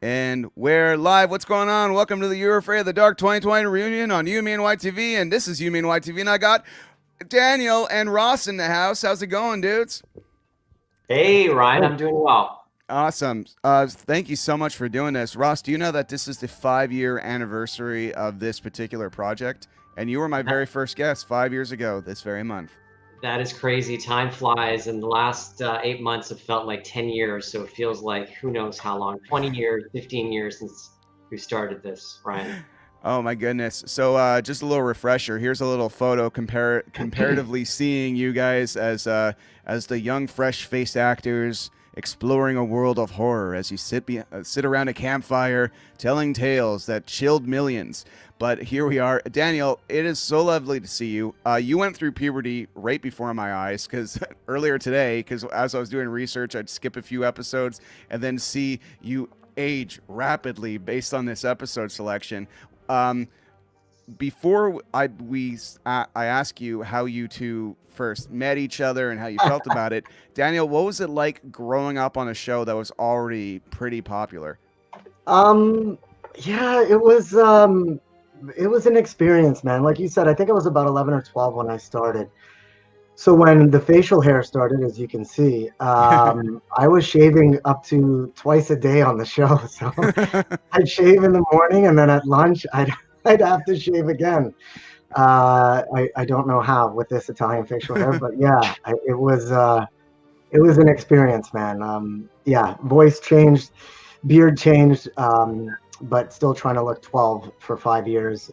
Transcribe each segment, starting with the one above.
And we're live. What's going on? Welcome to the You're Afraid of the Dark 2020 reunion on You, Me, and YTV. And this is You, Me, and YTV. And I got Daniel and Ross in the house. How's it going, dudes? Hey, Ryan, I'm doing well. Awesome. Thank you so much for doing this. Ross, do you know that this is the 5-year anniversary of this particular project? And you were my very first guest 5 years ago this very month. That is crazy. Time flies, and the last 8 months have felt like 10 years. So it feels like who knows how long, 20 years, 15 years since we started this, Ryan. Oh my goodness. So just a little refresher. Here's a little photo comparatively seeing you guys as the young fresh-faced actors exploring a world of horror as you sit around a campfire telling tales that chilled millions. But here we are. Daniel, it is so lovely to see you. You went through puberty right before my eyes because earlier today, because as I was doing research, I'd skip a few episodes and then see you age rapidly based on this episode selection. Before I ask you how you two first met each other and how you felt about it, Daniel, what was it like growing up on a show that was already pretty popular? Yeah, it was an experience, man. Like you said, I think I was about 11 or 12 when I started. So when the facial hair started, as you can see, I was shaving up to twice a day on the show. So I'd shave in the morning, and then at lunch, I'd have to shave again. I don't know how with this Italian facial hair, but yeah, it was an experience, man. Yeah, voice changed, beard changed, but still trying to look 12 for 5 years.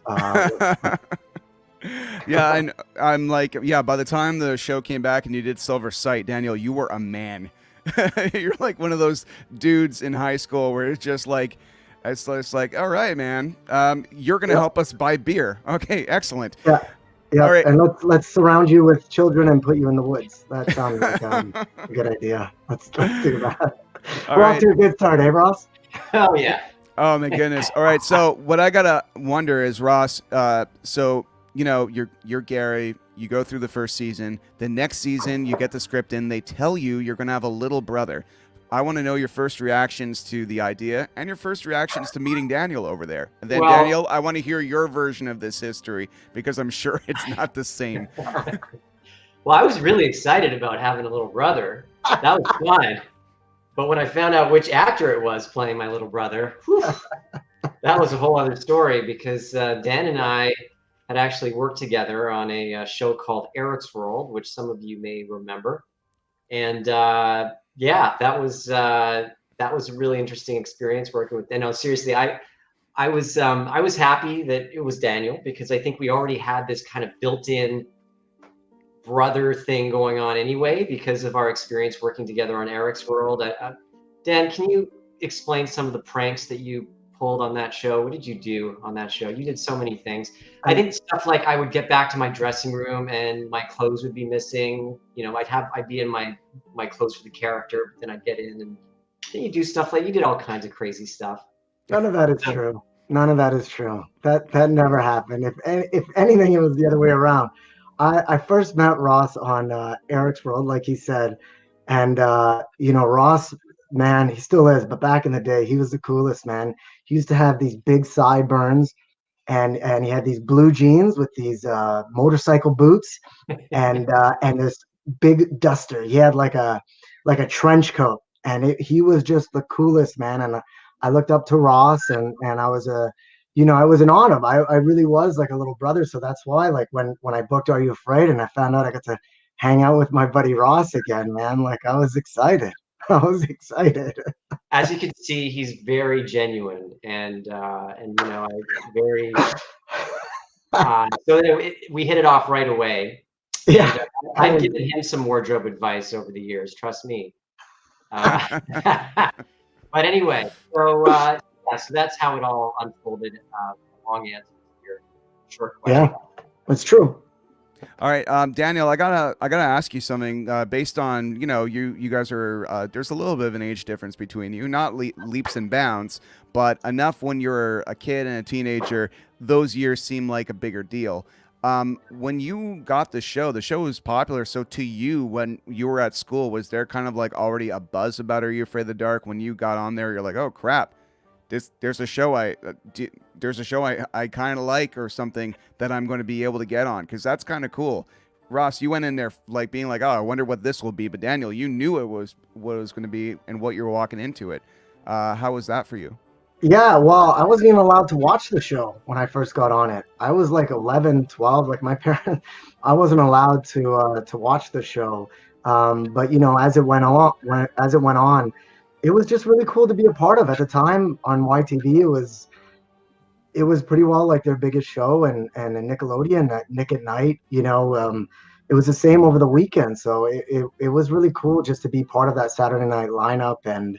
Yeah, and I'm like, yeah, by the time the show came back and you did Silver Sight, Daniel, you were a man. You're like one of those dudes in high school where it's just like, it's like, all right, man, you're going to help us buy beer. Okay, excellent. Yeah. Yeah, all right. And let's surround you with children and put you in the woods. That sounds like a good idea. Let's do that. We're off to a good start, eh, Ross? Oh, yeah. Oh, my goodness. All right, so what I got to wonder is, Ross, so, you know, you're Gary, you go through the first season. The next season, you get the script in, they tell you you're going to have a little brother. I want to know your first reactions to the idea and your first reactions to meeting Daniel over there. And then, Daniel, I want to hear your version of this history because I'm sure it's not the same. Well, I was really excited about having a little brother. That was fun. But when I found out which actor it was playing my little brother, whew, that was a whole other story because Dan and I had actually worked together on a show called Eric's World, which some of you may remember. And yeah, that was a really interesting experience working with. No, seriously, I was happy that it was Daniel because I think we already had this kind of built-in brother thing going on anyway because of our experience working together on Eric's World. Dan, can you explain some of the pranks that you pulled on that show? What did you do on that show? You did so many things. I think stuff like I would get back to my dressing room and my clothes would be missing. You know, I'd be in my clothes for the character, but then I'd get in and then you do stuff like you did all kinds of crazy stuff. None of that is true. None of that is true. That never happened. If anything, it was the other way around. I first met Ross on Eric's World, like he said, and you know, Ross, man, he still is, but back in the day, he was the coolest, man. He used to have these big sideburns, and he had these blue jeans with these motorcycle boots, and this big duster. He had like a trench coat, and he was just the coolest, man. And I looked up to Ross, and I was I was in awe of him. I really was like a little brother. So that's why, like when I booked Are You Afraid and I found out I got to hang out with my buddy Ross again, man, like I was excited. I was excited. As you can see, he's very genuine and you know, very. So we hit it off right away. Yeah, I've given him some wardrobe advice over the years. Trust me. But anyway, so yeah, so that's how it all unfolded. Long answer to your short question. Yeah, it's true. All right, Daniel, I gotta ask you something. Based on you guys are there's a little bit of an age difference between you, not leaps and bounds, but enough when you're a kid and a teenager, those years seem like a bigger deal. When you got the show was popular. So to you, when you were at school, was there kind of like already a buzz about Are You Afraid of the Dark? When you got on there, you're like, oh crap, there's a show I kind of like or something that I'm going to be able to get on, because that's kind of cool. Ross, you went in there like being like, oh, I wonder what this will be, but Daniel, you knew it was what it was going to be and what you were walking into it. How was that for you? Yeah, well, I wasn't even allowed to watch the show when I first got on it. I was like 11, 12, like my parents, I wasn't allowed to watch the show. But as it went on, it was just really cool to be a part of. At the time on YTV, it was pretty well like their biggest show, and a Nickelodeon at Nick at Night, it was the same over the weekend. So it was really cool just to be part of that Saturday night lineup, and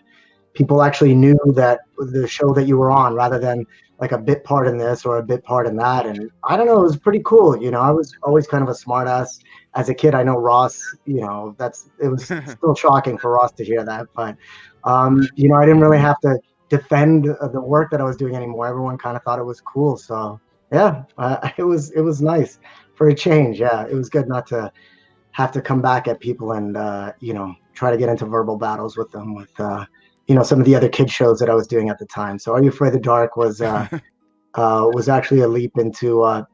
people actually knew that the show that you were on, rather than like a bit part in this or a bit part in that. And I don't know, it was pretty cool. I was always kind of a smart ass as a kid. I know Ross, it was still shocking for Ross to hear that, but I didn't really have to defend the work that I was doing anymore. Everyone kind of thought it was cool. So yeah, it was nice for a change. Yeah, it was good not to have to come back at people and try to get into verbal battles with them with some of the other kid shows that I was doing at the time. So Are You Afraid of the Dark was actually a leap into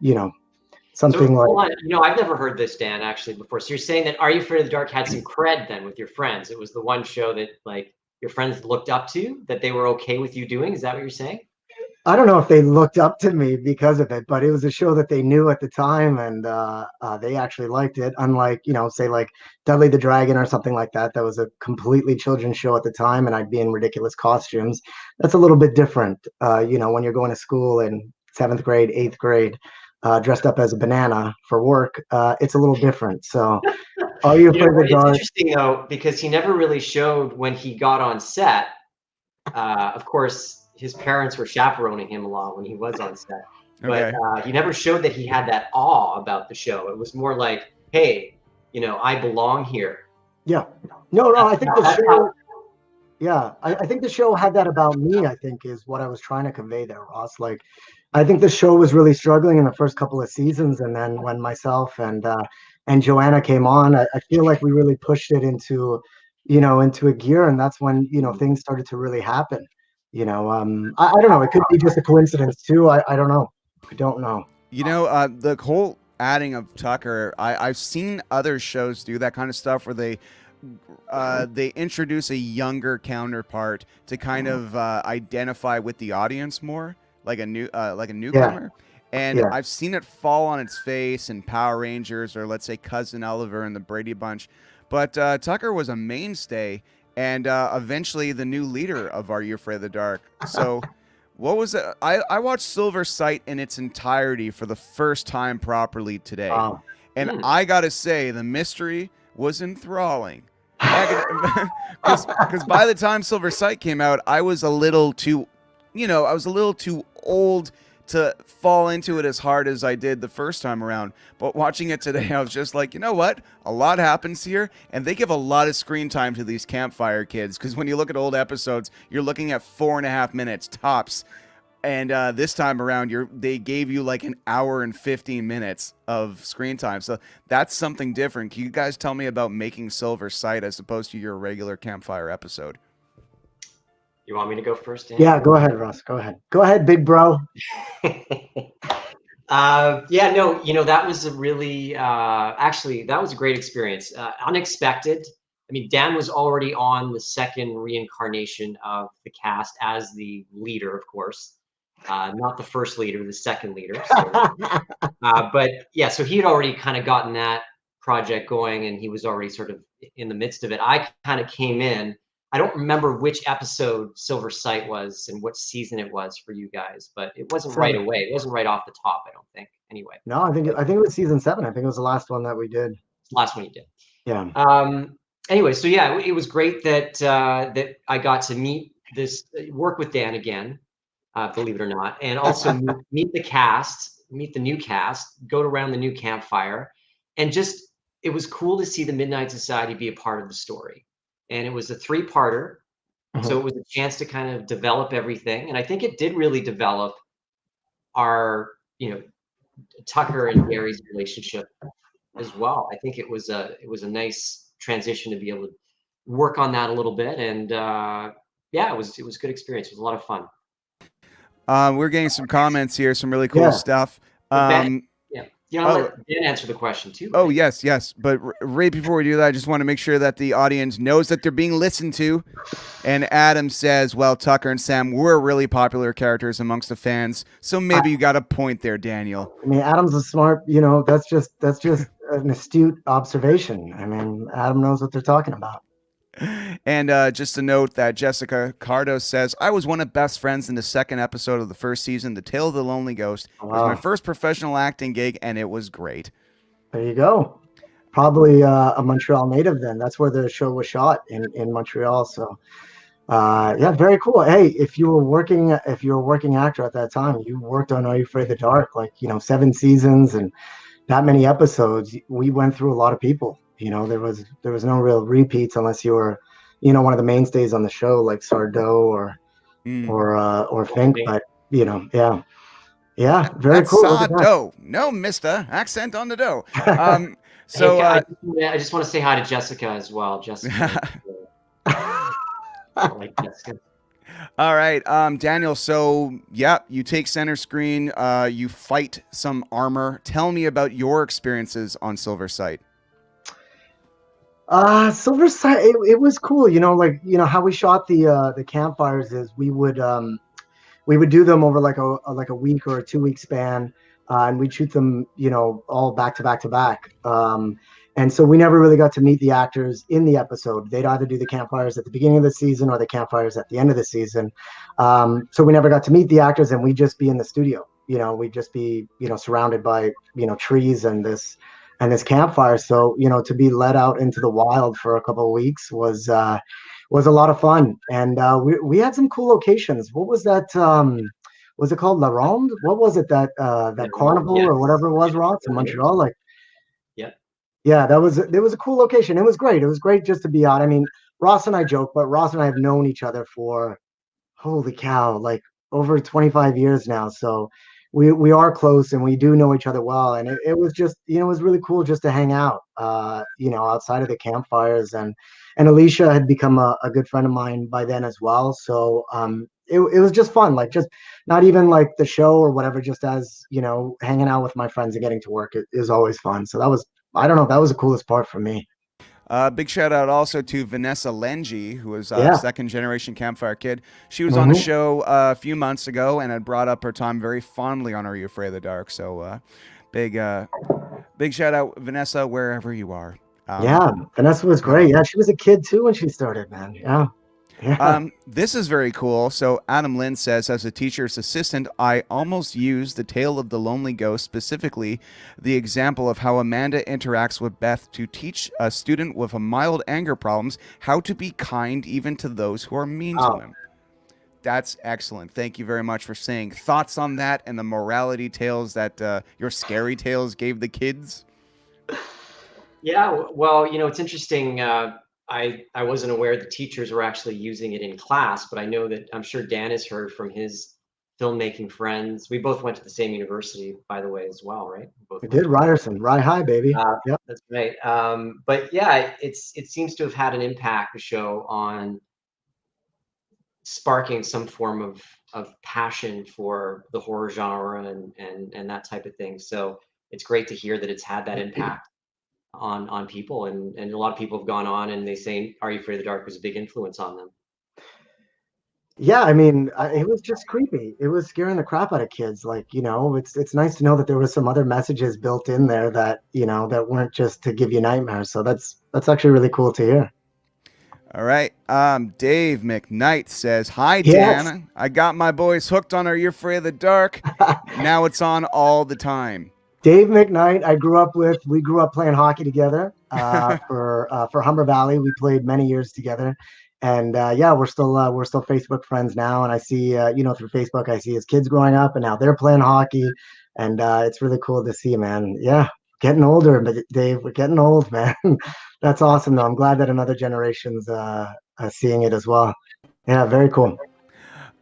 something So, like. hold on. I've never heard this, Dan, actually before. So you're saying that Are You Afraid of the Dark had some cred then with your friends? It was the one show that like your friends looked up to, that they were okay with you doing. Is that what you're saying? I don't know if they looked up to me because of it, but it was a show that they knew at the time, and they actually liked it. Unlike, say like Dudley the Dragon or something like that, that was a completely children's show at the time, and I'd be in ridiculous costumes. That's a little bit different, when you're going to school in 7th grade, 8th grade, dressed up as a banana for work. It's a little different. So, Are You Afraid of the It's Dark? interesting though, because he never really showed when he got on set. Of course, his parents were chaperoning him a lot when he was on set, but Okay. he never showed that he had that awe about the show. It was more like, hey, I belong here. Yeah. No, I think the That's show. Yeah, I think the show had that about me, I think, is what I was trying to convey there, Ross. Like, I think the show was really struggling in the first couple of seasons, and then when myself and Joanna came on, I feel like we really pushed it into a gear, and that's when things started to really happen. I don't know. It could be just a coincidence too. I don't know. I don't know. The whole adding of Tucker, I've seen other shows do that kind of stuff where they introduce a younger counterpart to kind of identify with the audience more, like a newcomer. And Yeah. I've seen it fall on its face in Power Rangers, or let's say Cousin Oliver and the Brady Bunch. But Tucker was a mainstay, and eventually the new leader of Are You Afraid of the Dark. So what was it? I watched Silver Sight in its entirety for the first time properly today. Wow. And I got to say, the mystery was enthralling. Because by the time Silver Sight came out, I was a little too old to fall into it as hard as I did the first time around. But watching it today, I was just like, you know what? A lot happens here, and they give a lot of screen time to these campfire kids, because when you look at old episodes, you're looking at 4.5 minutes tops. And this time around, they gave you like an hour and 15 minutes of screen time. So that's something different. Can you guys tell me about making Silver Sight as opposed to your regular campfire episode? You want me to go first, Dan? Yeah, go ahead, Ross. Go ahead. Go ahead, big bro. That was a really, actually, that was a great experience. Unexpected. I mean, Dan was already on the second reincarnation of the cast as the leader, of course. Not the first leader, the second leader. So, but yeah, so he had already kind of gotten that project going, and he was already sort of in the midst of it. I kind of came in. I don't remember which episode Silver Sight was and what season it was for you guys, but it wasn't right away. It wasn't right off the top, I don't think. Anyway. No, I think it was season 7. I think it was the last one that we did. Last one you did. Yeah. Anyway, so yeah, it was great that that I got to work with Dan again, believe it or not, and also meet the cast, meet the new cast, go around the new campfire, and just it was cool to see the Midnight Society be a part of the story. And it was a 3-parter, so it was a chance to kind of develop everything, and I think it did really develop our, Tucker and Gary's relationship as well. I think it was a nice transition to be able to work on that a little bit, and it was a good experience. It was a lot of fun. We're getting some comments here, some really cool Yeah. stuff. Yeah. You know, let Dan answer the question too. Oh, right? yes. But right before we do that, I just want to make sure that the audience knows that they're being listened to. And Adam says, well, Tucker and Sam were really popular characters amongst the fans. So maybe you got a point there, Daniel. I mean, Adam's a smart, that's just an astute observation. I mean, Adam knows what they're talking about. And just to note that Jessica Cardo says, I was one of best friends in the second episode of the first season, The Tale of the Lonely Ghost. It was my first professional acting gig, and it was great. There you go. Probably a Montreal native then. That's where the show was shot, in Montreal. So, yeah, very cool. Hey, if you were a working actor at that time, you worked on Are You Afraid of the Dark, 7 seasons and that many episodes. We went through a lot of people. There was no real repeats unless you were, one of the mainstays on the show like Sardo or Fink. But yeah, very That's cool. Look at that. Sardo. No, Mister. Accent on the dough. So hey, I just want to say hi to Jessica as well. Jessica. I like Jessica. All right, Daniel. So, yeah, you take center screen. You fight some armor. Tell me about your experiences on Silver Sight. Silver Sight, it was cool. How we shot the campfires is we would do them over like a week or a 2-week span, and we'd shoot them, all back to back to back. And so we never really got to meet the actors in the episode. They'd either do the campfires at the beginning of the season or the campfires at the end of the season. So we never got to meet the actors, and we'd just be in the studio. We'd just be, surrounded by, trees and this campfire. So, to be let out into the wild for a couple of weeks was a lot of fun. And we had some cool locations. What was that? Was it called La Ronde? What was it that carnival or whatever it was, Ross, in Montreal? Yeah, it was a cool location. It was great. It was great just to be out. I mean, Ross and I joke, but Ross and I have known each other for, holy cow, like over 25 years now. So we are close and we do know each other well. And it was just, it was really cool just to hang out, outside of the campfires. And Alicia had become a good friend of mine by then as well. So it was just fun, like just not even like the show or whatever, just as, hanging out with my friends and getting to work is always fun. So that was, I don't know, that was the coolest part for me. Big shout out also to Vanessa Lengi, who was a second generation campfire kid. She was on the show a few months ago and had brought up her time very fondly on Are You Afraid of the Dark? So big shout out, Vanessa, wherever you are. Yeah, Vanessa was great. Yeah, she was a kid too when she started, man. Yeah. This is very cool. So Adam Lynn says, as a teacher's assistant, I almost used The Tale of the Lonely Ghost, specifically the example of how Amanda interacts with Beth to teach a student with a mild anger problems how to be kind even to those who are mean to him. That's excellent. Thank you very much for saying thoughts on that and the morality tales that your scary tales gave the kids. Yeah, well, it's interesting. I wasn't aware the teachers were actually using it in class, but I know that I'm sure Dan has heard from his filmmaking friends. We both went to the same university, by the way, as well, right? We did, Ryerson, Rye High, baby. Yep, that's right. But yeah, it seems to have had an impact, the show, on sparking some form of passion for the horror genre and that type of thing. So it's great to hear that it's had that impact on people, and a lot of people have gone on and they say Are You Afraid of the Dark was a big influence on them. Yeah, I mean, it was just creepy. It was scaring the crap out of kids. Like, it's nice to know that there was some other messages built in there that, that weren't just to give you nightmares. So that's actually really cool to hear. All right. Dave McKnight says, hi, Dan. Yes. I got my boys hooked on Are You Afraid of the Dark? Now it's on all the time. Dave McKnight, we grew up playing hockey together for Humber Valley. We played many years together. And we're still Facebook friends now. And I see, through Facebook, I see his kids growing up and now they're playing hockey. And it's really cool to see, man. Yeah, getting older, but Dave, we're getting old, man. That's awesome, though. I'm glad that another generation's seeing it as well. Yeah, very cool.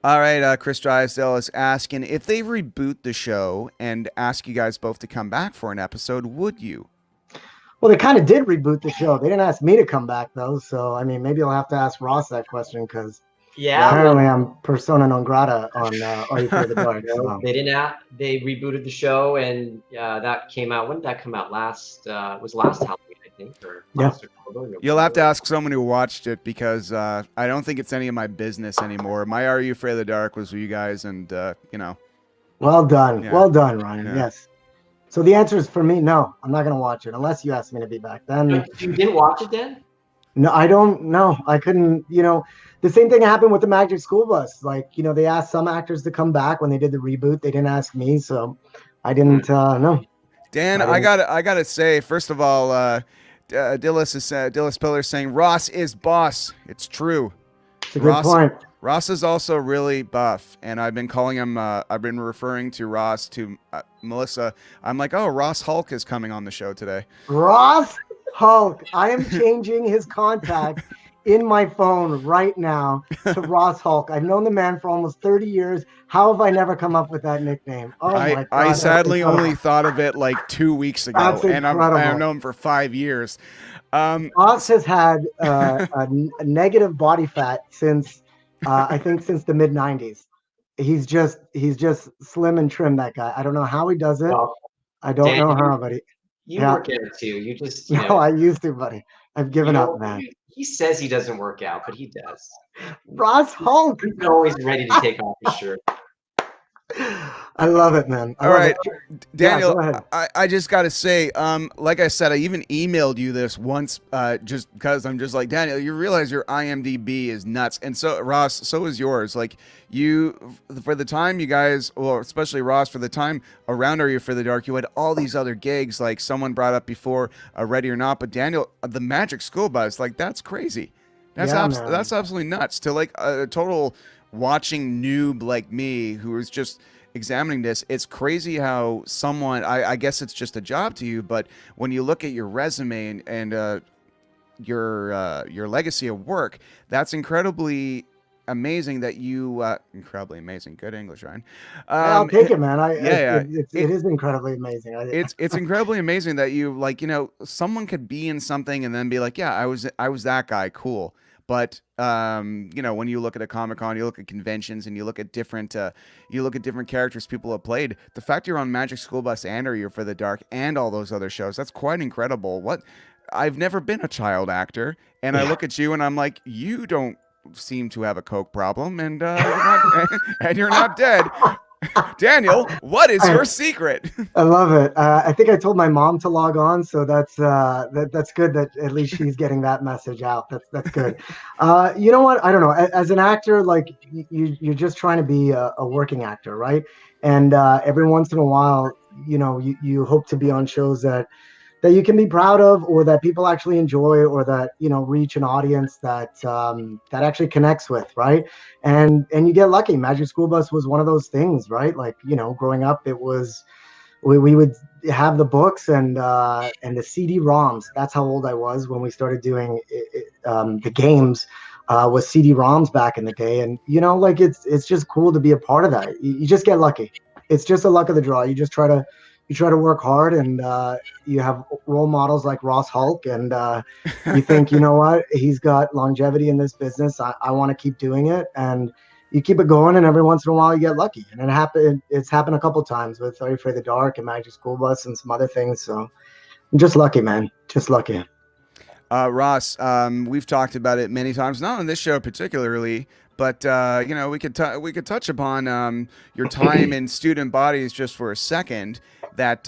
All right, Chris Drysdale is asking, if they reboot the show and ask you guys both to come back for an episode, would you? Well, they kind of did reboot the show. They didn't ask me to come back, though. So, I mean, maybe I'll have to ask Ross that question because Yeah, Apparently, I'm persona non grata on Are You Afraid of the Dark? So. they didn't have, they rebooted the show, and that came out. When did that come out? Was last Halloween, I think, or last October. You'll have to November. ask someone who watched it because I don't think it's any of my business anymore. My Are You Afraid of the Dark was with you guys, and you know. Well done. Yeah. Well done, Ryan. Yeah. Yes. So the answer is for me, no. I'm not going to watch it unless you ask me to be back. Then You didn't watch it then? no, I don't know. I couldn't, the same thing happened with the Magic School Bus. Like, they asked some actors to come back when they did the reboot. They didn't ask me, so I didn't no. Dan, I gotta say, first of all, Dillis Pillar saying Ross is boss. It's true. It's a good point. Ross is also really buff, and I've been calling him. I've been referring to Ross to Melissa. I'm like, oh, Ross Hulk is coming on the show today. Ross Hulk. I am changing his contact in my phone right now to Ross Hulk. I've known the man for almost 30 years. How have I never come up with that nickname? Oh my God. I sadly only thought of it like 2 weeks ago, That's and incredible. I've known him for 5 years. Ross has had a negative body fat since I think since the mid 90s. He's just slim and trim, that guy. I don't know how he does it. Well, I don't Dan, know how, buddy. You work out too. You just I used to, buddy. I've given up, man. He says he doesn't work out, but he does. Ross Hulk. He's always ready to take off his shirt. I love it, man. All right, Daniel, go ahead. I just got to say, like I said, I even emailed you this once just because I'm just like, Daniel, you realize your IMDb is nuts. And so, Ross, so is yours. Like, for the time you guys, well, especially Ross, for the time around Are You Afraid of the Dark, you had all these other gigs, like someone brought up before, Ready or Not. But Daniel, the Magic School Bus, like, that's crazy. That's that's absolutely nuts. To like a total watching noob like me who is just examining this, it's crazy how someone, I guess it's just a job to you, but when you look at your resume and your legacy of work, that's incredibly amazing that you incredibly amazing. Good English, Ryan. I'll take it, man. It is incredibly amazing. It's incredibly amazing that you, like, someone could be in something and then be like, yeah, I was that guy, cool. But when you look at a Comic-Con, you look at conventions, and you look at different characters people have played. The fact you're on Magic School Bus and Are You for the Dark and all those other shows, that's quite incredible. I've never been a child actor, and I look at you and I'm like, you don't seem to have a coke problem, and you're not dead. Daniel, what is your secret? I love it. I think I told my mom to log on, so that's good that at least she's getting that message out. That's good. You know what? I don't know. As an actor, like you're just trying to be a working actor, right? And every once in a while, you hope to be on shows that you can be proud of, or that people actually enjoy, or that reach an audience that actually connects with, right? And you get lucky. Magic School Bus was one of those things, right? Like, growing up, it was we would have the books and the CD-ROMs. That's how old I was when we started doing the games with CD-ROMs back in the day. And like it's just cool to be a part of that. You just get lucky. It's just a luck of the draw. You just try to work hard, and you have role models like Ross Hulk, and you think, you know what, he's got longevity in this business. I want to keep doing it, and you keep it going, and every once in a while you get lucky. And it's happened a couple times with Are You Afraid of the Dark and Magic School Bus and some other things. So I'm just lucky, man. Just lucky. Ross, we've talked about it many times, not on this show particularly, but we could touch upon your time in student bodies just for a second. That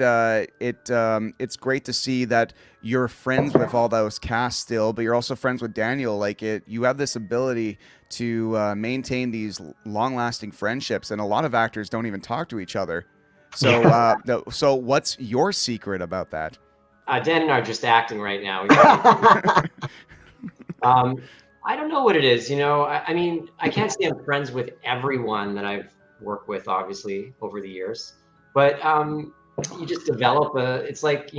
it's great to see that you're friends with all those casts still, but you're also friends with Daniel. Like you have this ability to maintain these long-lasting friendships, and a lot of actors don't even talk to each other. So, so what's your secret about that? Dan and I are just acting right now. I don't know what it is. I mean, I can't say I'm friends with everyone that I've worked with, obviously, over the years, but you just develop it's like,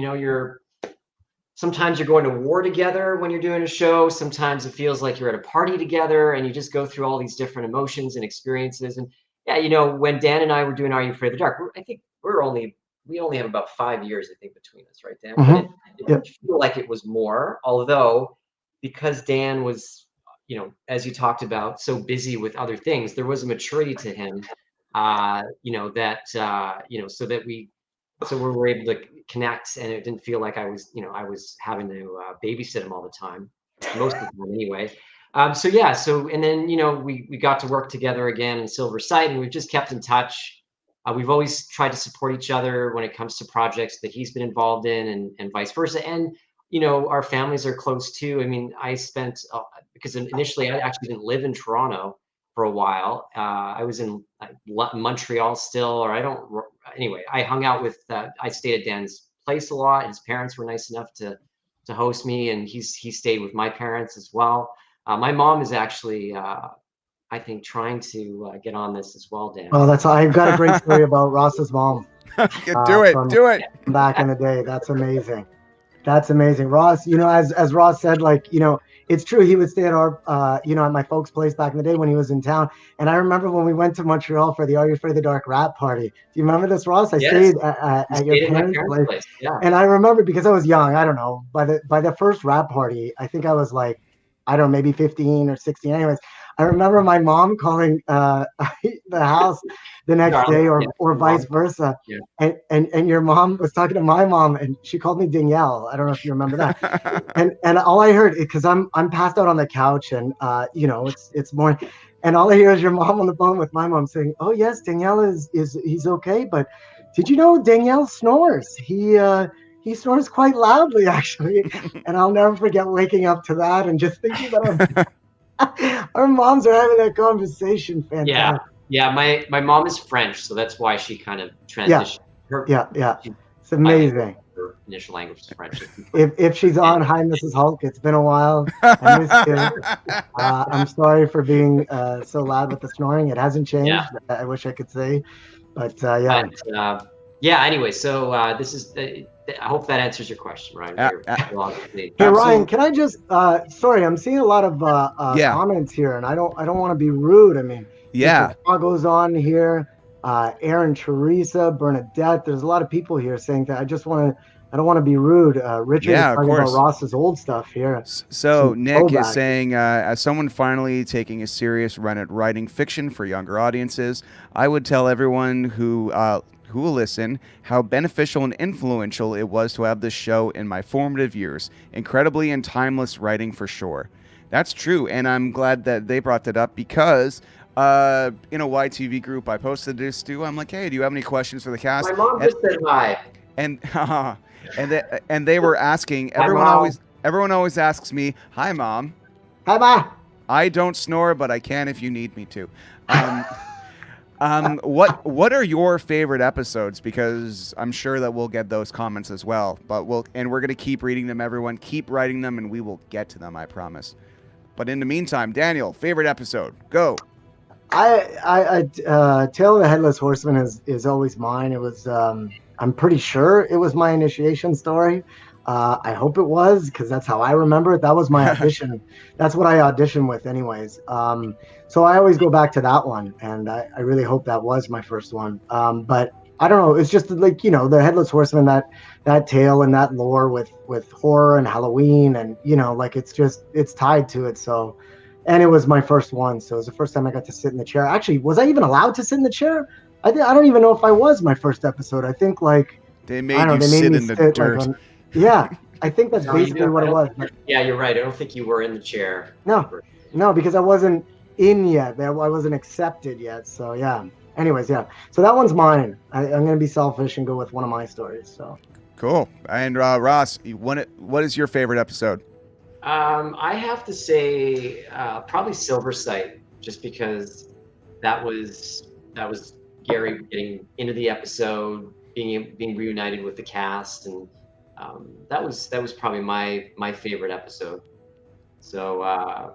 sometimes you're going to war together when you're doing a show. Sometimes it feels like you're at a party together, and you just go through all these different emotions and experiences. And yeah, when Dan and I were doing Are You Afraid of the Dark, I think we only have about 5 years, I think, between us, right, Dan? Mm-hmm. But it didn't feel like it was more, although because Dan was, as you talked about, so busy with other things, there was a maturity to him, so we were able to connect, and it didn't feel like I was having to babysit him all the time, most of the time anyway. And then we got to work together again in Silver Sight, and we've just kept in touch. We've always tried to support each other when it comes to projects that he's been involved in, and vice versa. And our families are close too. I mean, I spent because initially I actually didn't live in Toronto for a while. I was in Montreal still, or I don't. Anyway, I hung out with. I stayed at Dan's place a lot. His parents were nice enough to host me, and he stayed with my parents as well. My mom is actually, I think, trying to get on this as well, Dan. Oh, I've got a great story about Ross's mom. Do it. Back in the day. That's amazing. That's amazing. Ross, as Ross said, it's true. He would stay at our, at my folks' place back in the day when he was in town. And I remember when we went to Montreal for the Are You Afraid of the Dark rap party. Do you remember this, Ross? I stayed at your parents' place. Yeah. And I remember because I was young, I don't know, by the first rap party, I think I was like, I don't know, maybe 15 or 16. Anyways, I remember my mom calling the house the next day, or vice versa. Yeah. And your mom was talking to my mom, and she called me Danielle. I don't know if you remember that. and all I heard, because I'm passed out on the couch, and it's morning, and all I hear is your mom on the phone with my mom saying, "Oh yes, Danielle he's okay, but did you know Danielle snores? He snores quite loudly, actually." And I'll never forget waking up to that and just thinking that our moms are having that conversation. Fantastic. Yeah. My mom is French, so that's why she kind of transitioned. Yeah. It's amazing. Her initial language is French. If she's on, hi, Mrs. Hulk. It's been a while. I miss you. I'm sorry for being so loud with the snoring. It hasn't changed. Yeah. I wish I could say, but yeah. Anyway, so this is. I hope that answers your question, Ryan. Hey, Ryan, can I just? Sorry, I'm seeing a lot of comments here, and I don't want to be rude. I mean, Chicago's on here. Aaron, Teresa, Bernadette. There's a lot of people here saying that. I don't want to be rude. Richard is talking about Ross's old stuff here. So Nick is saying, as someone finally taking a serious run at writing fiction for younger audiences, I would tell everyone who will listen how beneficial and influential it was to have this show in my formative years. Incredibly and timeless writing for sure. That's true, and I'm glad that they brought that up because in a YTV group I posted this too. I'm like, hey, do you have any questions for the cast? My mom just said hi. And they were asking. Everyone always asks me, "Hi, Mom." Hi, Ma. I don't snore, but I can if you need me to. What are your favorite episodes? Because I'm sure that we'll get those comments as well. But we're gonna keep reading them. Everyone, keep writing them, and we will get to them. I promise. But in the meantime, Daniel, favorite episode, go. I Tale of the Headless Horseman is always mine. It was I'm pretty sure it was my initiation story. I hope it was, because that's how I remember it. That was my audition. That's what I auditioned with anyways. So I always go back to that one, and I really hope that was my first one. But I don't know. It's just like, the Headless Horseman, that tale and that lore with horror and Halloween, and, it's tied to it. So, and it was my first one. So it was the first time I got to sit in the chair. Actually, was I even allowed to sit in the chair? I don't even know if I was my first episode. I think they made you sit in the dirt. Yeah, I think that's basically what it was. Yeah, you're right. I don't think you were in the chair. No, because I wasn't in yet. I wasn't accepted yet. So yeah. Anyways, yeah. So that one's mine. I'm gonna be selfish and go with one of my stories. So cool. And Ross, what is your favorite episode? I have to say probably Silver Sight, just because that was Gary getting into the episode, being reunited with the cast, and that was probably my favorite episode. So I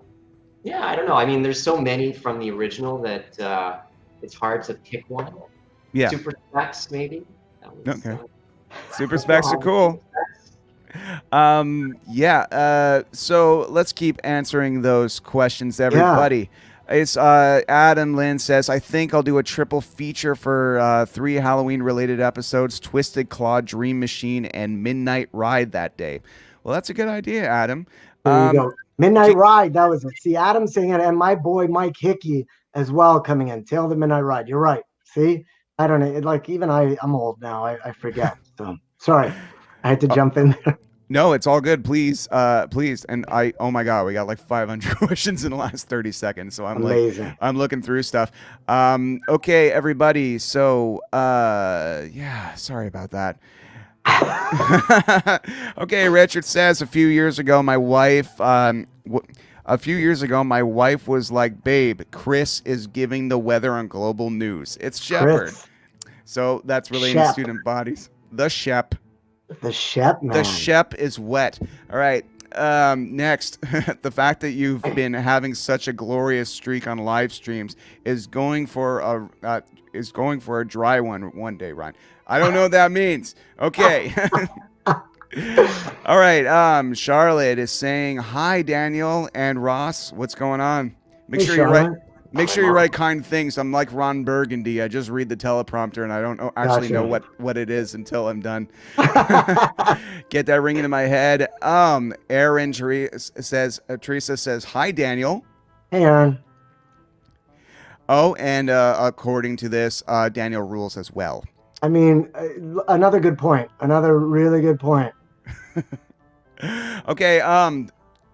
don't know. I mean, there's so many from the original that it's hard to pick one. Yeah. Super Specs, maybe. Okay. Super Specs are cool. So let's keep answering those questions, everybody. Yeah. It's Adam Lynn says, I think I'll do a triple feature for 3 Halloween related episodes, Twisted Claw, Dream Machine, and Midnight Ride that day. Well, that's a good idea, Adam. There you go. Midnight keep- Ride. That was it. See, Adam singing it, and my boy Mike Hickey as well coming in. Tail the Midnight Ride. You're right. See, I don't know. Like even I'm old now. I forget. So sorry, I had to jump in there. No, it's all good. Please, please. And oh my God, we got like 500 questions in the last 30 seconds. So Amazing. I'm looking through stuff. Okay, everybody. So, yeah, sorry about that. Okay, Richard says a few years ago, my wife was like, "Babe, Chris is giving the weather on Global News. It's Shepherd." Chris. So that's relating to student bodies. The Shep. The Shep, man. The Shep is wet. All right. Next, the fact that you've been having such a glorious streak on live streams is going for a dry one day, Ryan. I don't know what that means. Okay. All right. Charlotte is saying, "Hi, Daniel and Ross. What's going on? Make Hey, sure you Charlotte. Make sure you write kind things. I'm like Ron Burgundy. I just read the teleprompter and I don't actually know what it is until I'm done. Get that ringing in my head. Aaron Teresa says, "Hi, Daniel." Hey, Aaron. Oh, and according to this, Daniel rules as well. I mean, another good point. Another really good point. Okay.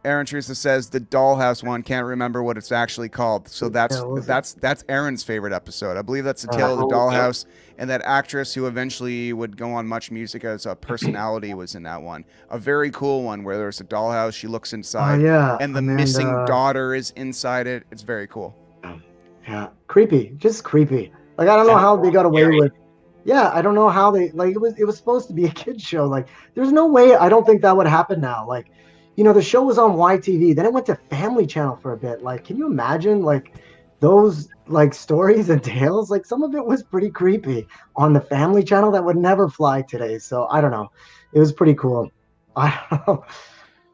Aaron Teresa says the Dollhouse one, can't remember what it's actually called. So that's Aaron's favorite episode. I believe that's the Tale of the Dollhouse, and that actress who eventually would go on Much Music as a personality was in that one. A very cool one where there's a dollhouse, she looks inside, and the missing daughter is inside it. It's very cool. Yeah, creepy, just creepy. Like I don't know how they got away with. Yeah, I don't know how they like it was supposed to be a kid's show. Like there's no way I don't think that would happen now. Like, you know, the show was on YTV, then it went to Family Channel for a bit. Like, can you imagine like those like stories and tales? Like some of it was pretty creepy on the Family Channel that would never fly today. So I don't know. It was pretty cool. I don't know.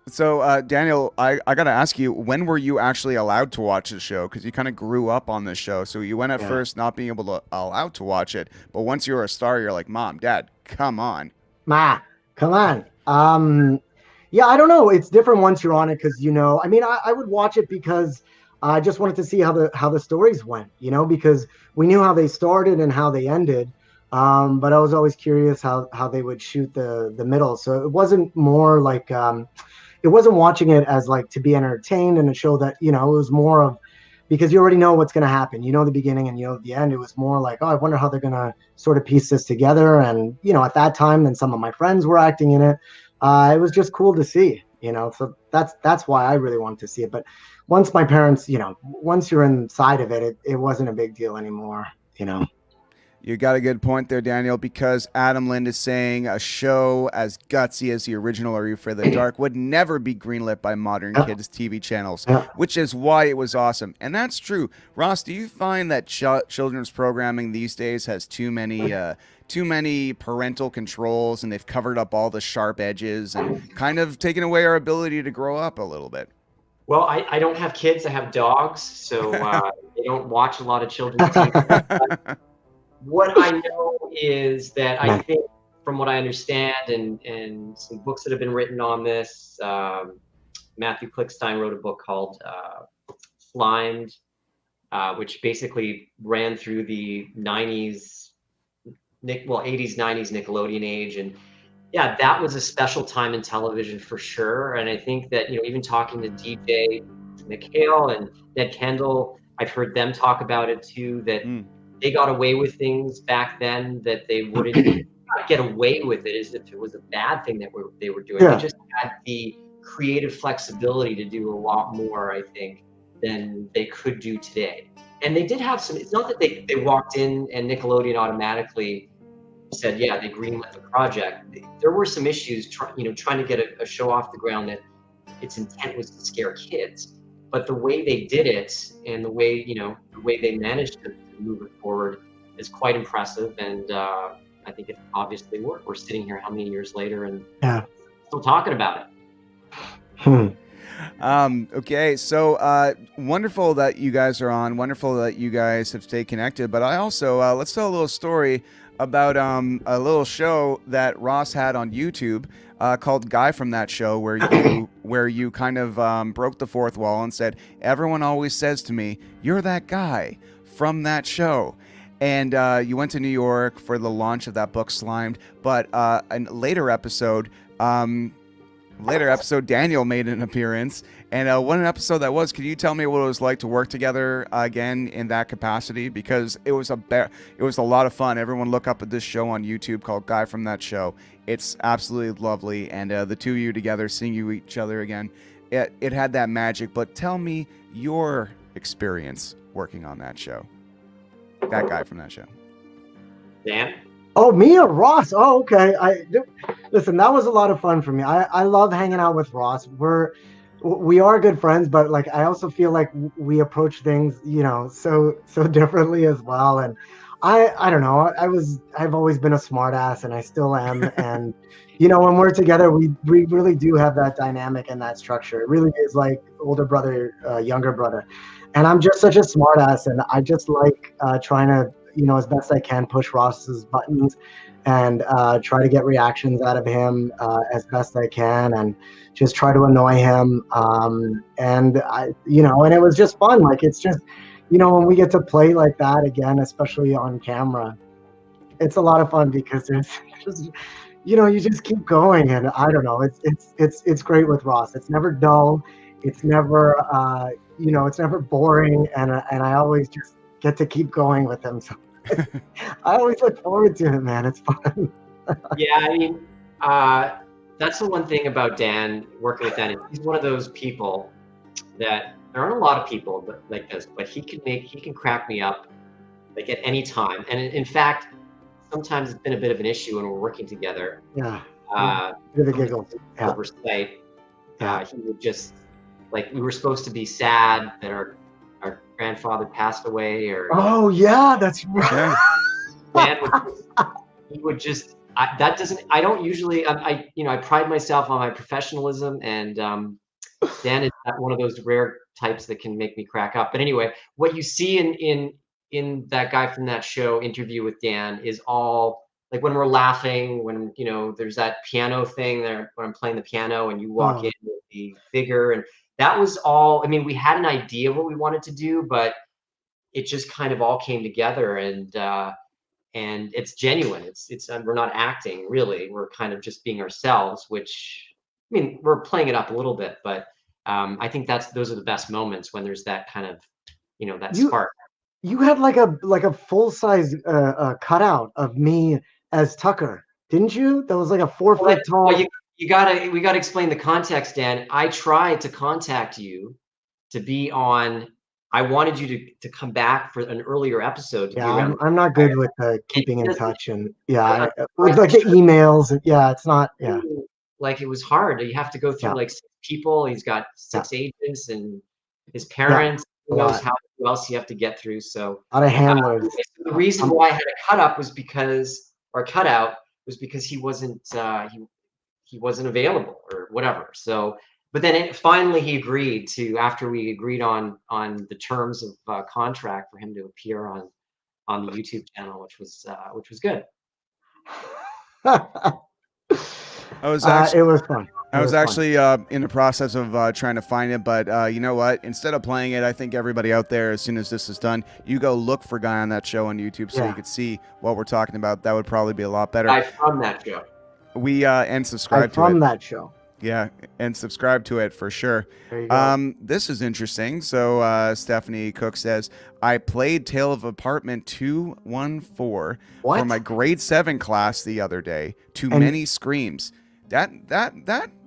So, Daniel, I got to ask you, when were you actually allowed to watch the show? Because you kind of grew up on this show. So you went at first not being allowed to watch it. But once you were a star, you're like, Mom, Dad, come on. Ma, come on. Yeah, I don't know. It's different once you're on it because, you know, I mean, I would watch it because I just wanted to see how the stories went, you know, because we knew how they started and how they ended. But I was always curious how they would shoot the middle. So it wasn't more like it wasn't watching it as like to be entertained and a show that, you know, it was more of because you already know what's going to happen. You know the beginning and you know the end. It was more like, oh, I wonder how they're going to sort of piece this together. And, you know, at that time, then some of my friends were acting in it. It was just cool to see, you know, so that's why I really wanted to see it. But once my parents, you know, once you're inside of it, it wasn't a big deal anymore, you know. You got a good point there, Daniel, because Adam Lind is saying a show as gutsy as the original Are You Afraid of the Dark would never be greenlit by modern kids' TV channels, which is why it was awesome. And that's true. Ross, do you find that children's programming these days has too many parental controls and they've covered up all the sharp edges and kind of taken away our ability to grow up a little bit? Well, I don't have kids. I have dogs, so they don't watch a lot of children's TV. What I know is that I think, from what I understand, and some books that have been written on this, Matthew Klickstein wrote a book called Slimed, which basically ran through the 80s, 90s Nickelodeon age. And yeah, that was a special time in television for sure. And I think that, you know, even talking to DJ McHale and Ned Kendall, I've heard them talk about it too, that they got away with things back then that they wouldn't get away with it as if it was a bad thing that they were doing. They just had the creative flexibility to do a lot more, I think, than they could do today. And they did have some, it's not that they walked in and Nickelodeon automatically said, yeah, they greenlit the project. There were some issues, trying to get a show off the ground that its intent was to scare kids. But the way they did it and the way they managed to move it forward is quite impressive. And I think it obviously worked. We're sitting here how many years later and still talking about it. Okay, so wonderful that you guys are on. Wonderful that you guys have stayed connected. But I also let's tell a little story about a little show that Ross had on YouTube called "Guy from That Show," where you kind of broke the fourth wall and said, "Everyone always says to me, you're that guy from that show." And you went to New York for the launch of that book, Slimed. But a later episode, Daniel made an appearance. And what an episode that was. Could you tell me what it was like to work together again in that capacity? Because it was a lot of fun. Everyone look up at this show on YouTube called Guy from That Show. It's absolutely lovely. And the two of you together, seeing each other again, it had that magic. But tell me your experience working on that show. That guy from that show. Dan? Oh, me or Ross? Oh, okay. Listen, that was a lot of fun for me. I love hanging out with Ross. We are good friends, but like I also feel like we approach things, so differently as well. And I don't know. I've always been a smart ass, and I still am. And when we're together, we really do have that dynamic and that structure. It really is like older brother, younger brother. And I'm just such a smart ass, and I just like trying to, as best I can, push Ross's buttons and try to get reactions out of him as best I can, and just try to annoy him. And it was just fun. Like, it's just, when we get to play like that again, especially on camera, it's a lot of fun because there's just, you just keep going. And I don't know, it's great with Ross. It's never dull. It's never, it's never boring. And I always just get to keep going with him. So I always look forward to it, man. It's fun. Yeah, I mean, that's the one thing about Dan, working with Dan. He's one of those people that there aren't a lot of people like this, but he can crack me up like at any time. And in fact, sometimes it's been a bit of an issue when we're working together. Yeah. Bit of a giggle. Yeah. Over Skype. He would just, like, we were supposed to be sad that our grandfather passed away, or oh yeah, that's right. Dan would just I don't usually I pride myself on my professionalism, and Dan is one of those rare types that can make me crack up. But anyway, what you see in that Guy from That Show interview with Dan is all like when we're laughing, when there's that piano thing there when I'm playing the piano and you walk in with the figure, and that was all. I mean, we had an idea of what we wanted to do, but it just kind of all came together, and it's genuine. It's we're not acting really. We're kind of just being ourselves, which, I mean, we're playing it up a little bit, but I think those are the best moments, when there's that kind of, that spark. You had like a full size cutout of me as Tucker, didn't you? That was like a 4 foot tall. Well, we gotta explain the context, Dan. I tried to contact you to be on. I wanted you to come back for an earlier episode. Yeah, I'm not good with keeping in touch, and like the emails. Yeah, it's not. Yeah, like it was hard. You have to go through like 6 people. He's got 6 agents and his parents. Who knows who else you have to get through? So a lot of handlers. The reason why I had a cutout was because he wasn't he wasn't available or whatever. So, but then finally he agreed to, after we agreed on the terms of contract, for him to appear on the YouTube channel, which was good. I was actually, it was fun. I was actually in the process of trying to find it, but you know what? Instead of playing it, I think everybody out there, as soon as this is done, you go look for Guy on That Show on YouTube so you could see what we're talking about. That would probably be a lot better. Guy from That Show. We and subscribe to it. From That Show. Yeah, and subscribe to it for sure. There you go. This is interesting. So Stephanie Cook says, I played Tale of Apartment 214 for my grade 7 class the other day. Too many screams. That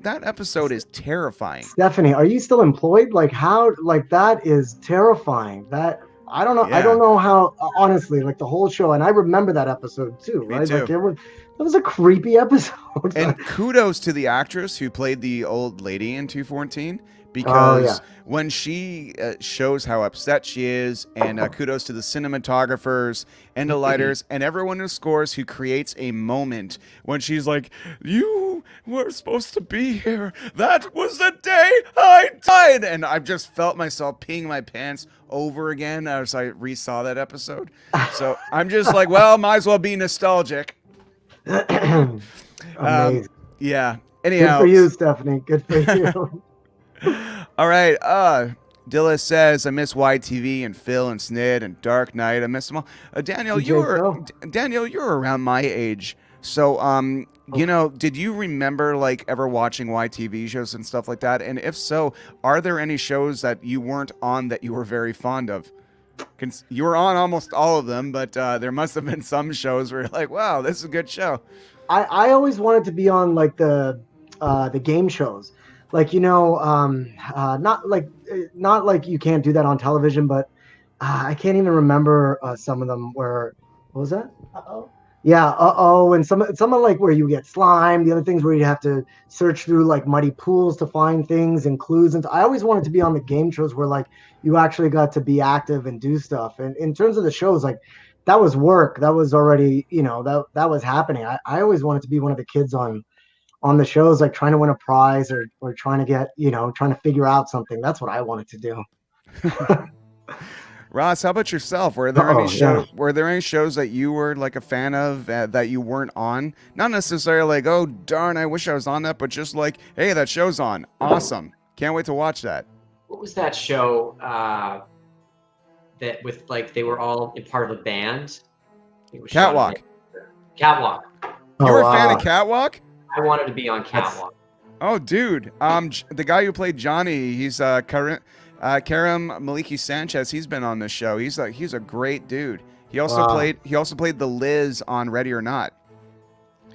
episode is terrifying. Stephanie, are you still employed? Like, how? Like, that is terrifying. That, I don't know. Yeah. I don't know how. Honestly, like the whole show, and I remember that episode too. Me right? too. Like, it was a creepy episode. And kudos to the actress who played the old lady in 214, because when she shows how upset she is, and kudos to the cinematographers and the lighters and everyone who scores, who creates a moment when she's like, you we're supposed to be here. That was the day I died. And I just felt myself peeing my pants over again as I re-saw that episode. So I'm just like, well, might as well be nostalgic. Amazing. Yeah. Good Anyhow. for you, Stephanie. Good for you. All right. Dilla says, I miss YTV and Phil and Snid and Dark Knight. I miss them all. Daniel, DJ you're around my age. So, you know, did you remember like ever watching YTV shows and stuff like that? And if so, are there any shows that you weren't on that you were very fond of? You were on almost all of them, but there must have been some shows where you're like, wow, this is a good show. I always wanted to be on like the game shows, like, you know, not like you can't do that on television, but I can't even remember some of them where, what was that? Yeah, and some like where you get slime, the other things where you have to search through like muddy pools to find things and clues. And I always wanted to be on the game shows where like you actually got to be active and do stuff. And in terms of the shows, like that was work. That was already, you know, that was happening. I always wanted to be one of the kids on the shows, like trying to win a prize or trying to get, you know, trying to figure out something. That's what I wanted to do. Ross, how about yourself? Were there any shows that you were like a fan of that you weren't on? Not necessarily like, oh darn, I wish I was on that, but just like, hey, that show's on. Awesome. Can't wait to watch that. What was that show that with like they were all in part of a band? Catwalk. Catwalk. You were a fan of Catwalk? I wanted to be on Catwalk. Oh, dude. The guy who played Johnny, he's Karim Maliki Sanchez. He's been on this show. He's a great dude. He also played the Liz on Ready or Not.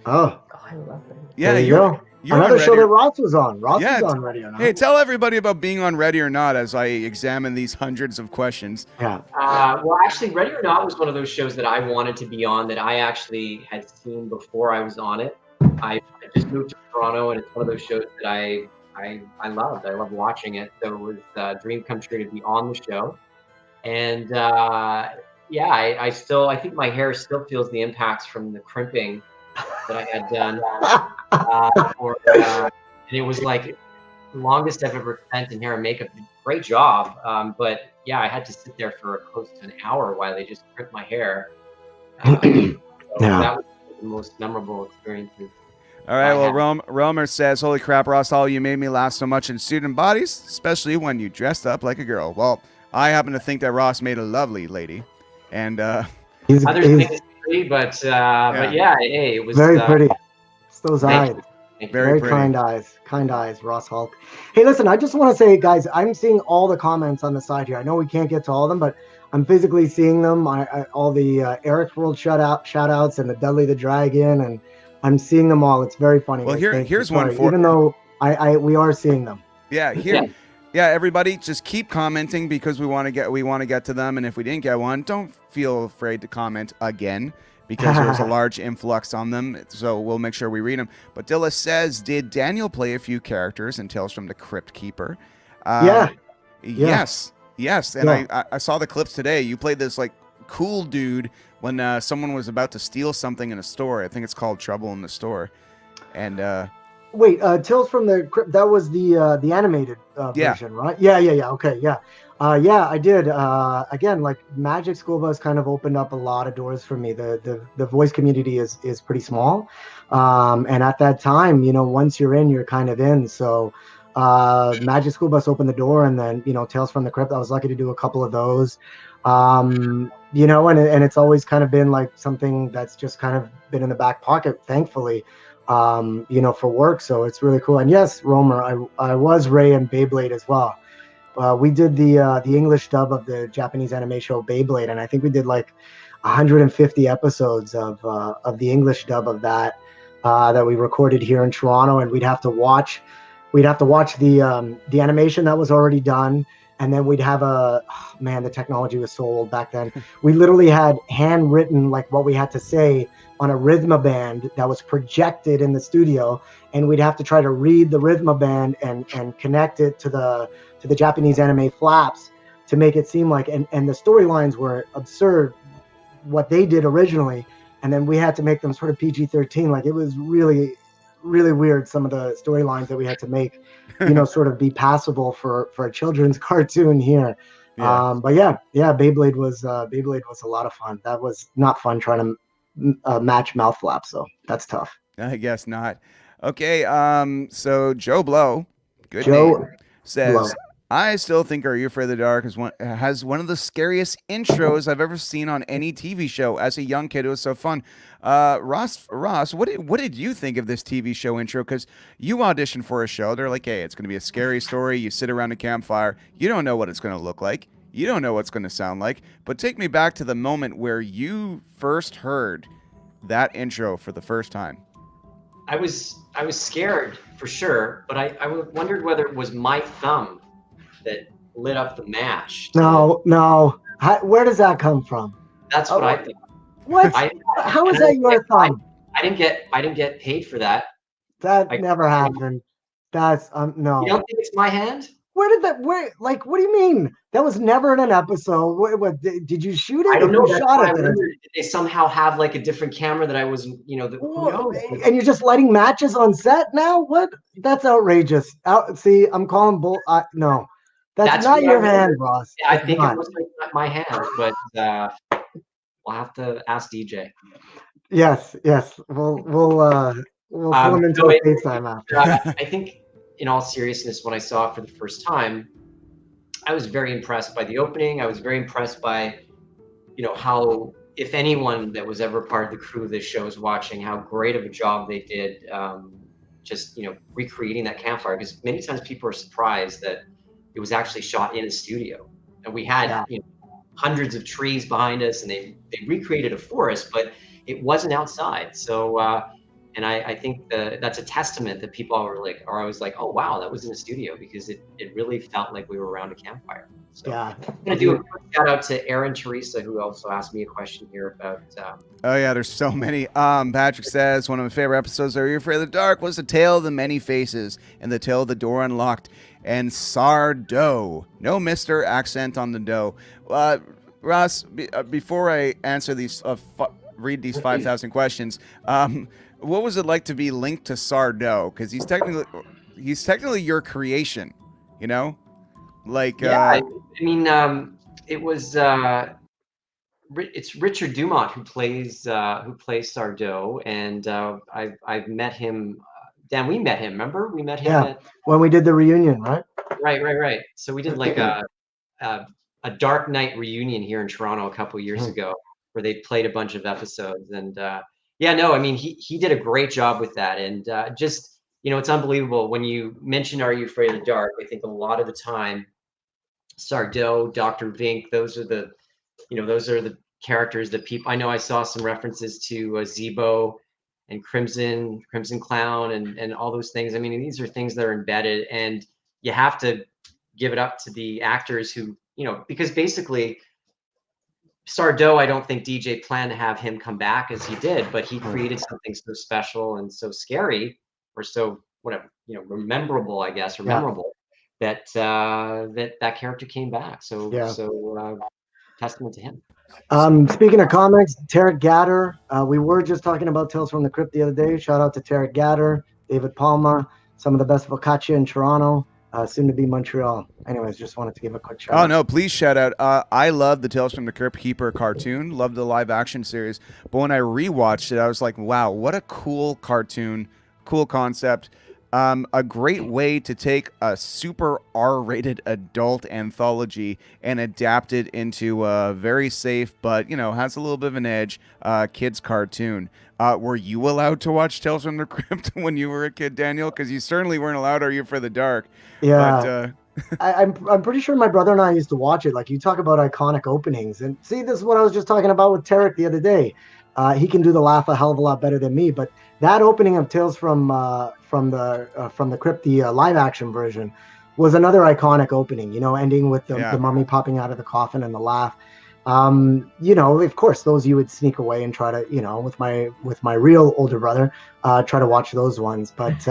Oh, I love it. Yeah, you're another show that Ross was on. Ross was on Ready or Not. Hey, tell everybody about being on Ready or Not as I examine these hundreds of questions. Yeah. Well, actually, Ready or Not was one of those shows that I wanted to be on that I actually had seen before I was on it. I just moved to Toronto, and it's one of those shows that I loved. I loved watching it. So it was a dream come true to be on the show. And yeah, I think my hair still feels the impacts from the crimping that I had done. And it was like the longest I've ever spent in hair and makeup. Great job. But yeah, I had to sit there for close to an hour while they just crimped my hair. So that was the most memorable experiences. All right, well, Romer says, holy crap, Ross Hall, you made me laugh so much in Student Bodies, especially when you dressed up like a girl. Well, I happen to think that Ross made a lovely lady. And others think it's pretty, but yeah, hey, it was very pretty. It's those eyes. Very kind eyes, Ross Hulk. Hey, listen, I just want to say, guys, I'm seeing all the comments on the side here. I know we can't get to all of them, but I'm physically seeing them. All the Eric's World shout outs and the Dudley the Dragon, and I'm seeing them all. It's very funny. Well, here's one for even though we are seeing them. Yeah, yeah. Everybody, just keep commenting because we want to get to them, and if we didn't get one, don't feel afraid to comment again because there's a large influx on them. So we'll make sure we read them. But Dilla says, did Daniel play a few characters in Tales from the Crypt Keeper? Yes. And I saw the clips today. You played this like cool dude when someone was about to steal something in a store. I think it's called Trouble in the Store. And wait, Tales from the Crypt, that was the animated version, right? Yeah. Okay, yeah. I did. Again, like Magic School Bus kind of opened up a lot of doors for me. The voice community is pretty small. And at that time, you know, once you're in, you're kind of in. So Magic School Bus opened the door, and then, you know, Tales from the Crypt, I was lucky to do a couple of those. You know, and it's always kind of been like something that's just kind of been in the back pocket, thankfully, you know, for work. So it's really cool. And yes, Romer, I was Ray in Beyblade as well. We did the English dub of the Japanese anime show Beyblade, and I think we did like 150 episodes of the English dub of that we recorded here in Toronto, and we'd have to watch the animation that was already done. And then we'd have the technology was so old back then. We literally had handwritten like what we had to say on a rhythmaband that was projected in the studio, and we'd have to try to read the rhythmaband and connect it to the Japanese anime flaps to make it seem like, and the storylines were absurd, what they did originally, and then we had to make them sort of PG-13. Like it was really really weird. Some of the storylines that we had to make, sort of be passable for a children's cartoon here. Yeah. But yeah, Beyblade was a lot of fun. That was not fun trying to match mouth flaps, so that's tough. I guess not. Okay, so Joe Blow, good Joe name, says, Blow. I still think Are You Afraid of the Dark has one of the scariest intros I've ever seen on any TV show. As a young kid, it was so fun. Ross, what did you think of this TV show intro? Because you auditioned for a show. They're like, hey, it's going to be a scary story. You sit around a campfire. You don't know what it's going to look like. You don't know what it's going to sound like. But take me back to the moment where you first heard that intro for the first time. I was scared for sure, but I wondered whether it was my thumb that lit up the match. No. Where does that come from? That's what I thought. What? How is that your thumb? I didn't get paid for that. That never happened. That's no. You don't think it's my hand? What do you mean? That was never in an episode. What did you shoot it? I don't know. You shot it. Did they somehow have like a different camera that I was, who knows? And you're just lighting matches on set now? What? That's outrageous. See, I'm calling bull. No, that's not your hand, Ross. Yeah, I think it was not my hand, but we'll have to ask DJ. Yes. We'll pull him into a FaceTime after. I think, in all seriousness, when I saw it for the first time, I was very impressed by the opening. I was very impressed by, how, if anyone that was ever part of the crew of this show is watching, how great of a job they did, just, recreating that campfire. Because many times people are surprised that it was actually shot in a studio. And we had, hundreds of trees behind us, and they recreated a forest, but it wasn't outside. So, and I think that's a testament that people are always like, oh, wow, that was in a studio, because it really felt like we were around a campfire. So I'm going to do a quick shout out to Aaron Teresa, who also asked me a question here about. Oh, yeah, there's so many. Patrick says, one of my favorite episodes of Are You Afraid of the Dark was The Tale of the Many Faces and The Tale of the Door Unlocked and Sardo. No Mr. accent on the dough. Ross, before I answer these, read these 5,000 questions, what was it like to be linked to Sardo? Because he's technically your creation, Like, I mean, it was it's Richard Dumont who plays Sardo, and I've met him. Dan, we met him. Remember, we met him when we did the reunion, right? Right. So we did like a Dark Knight reunion here in Toronto a couple years ago, where they played a bunch of episodes, and I mean, he did a great job with that, and just it's unbelievable when you mention Are You Afraid of the Dark. I think a lot of the time, Sardo, Dr. Vink, those are the characters that people. I know I saw some references to Zebo and Crimson Clown, and all those things. I mean, these are things that are embedded, and you have to give it up to the actors who, because basically Sardo, I don't think DJ planned to have him come back as he did, but he created something so special and so scary, or so whatever, memorable, I guess, or memorable, that that character came back. So testament to him. Speaking of comics, Tarek Gatter, we were just talking about Tales from the Crypt the other day. Shout out to Tarek Gatter, David Palma, some of the best focaccia in Toronto, soon to be Montreal. Anyways, just wanted to give a quick shout out. Oh, no, please shout out. I love the Tales from the Crypt Keeper cartoon, love the live action series, but when I rewatched it, I was like, wow, what a cool cartoon, cool concept. A great way to take a super R-rated adult anthology and adapt it into a very safe, but, has a little bit of an edge, kids cartoon. Were you allowed to watch Tales from the Crypt when you were a kid, Daniel? Because you certainly weren't allowed Are You Afraid of the Dark? Yeah. But, I'm pretty sure my brother and I used to watch it. Like, you talk about iconic openings. And see, this is what I was just talking about with Tarek the other day. He can do the laugh a hell of a lot better than me, but that opening of Tales from the Crypt, the live action version, was another iconic opening. Ending with the mummy popping out of the coffin and the laugh. You know, of course, those you would sneak away and try to, you know, with my real older brother, try to watch those ones. But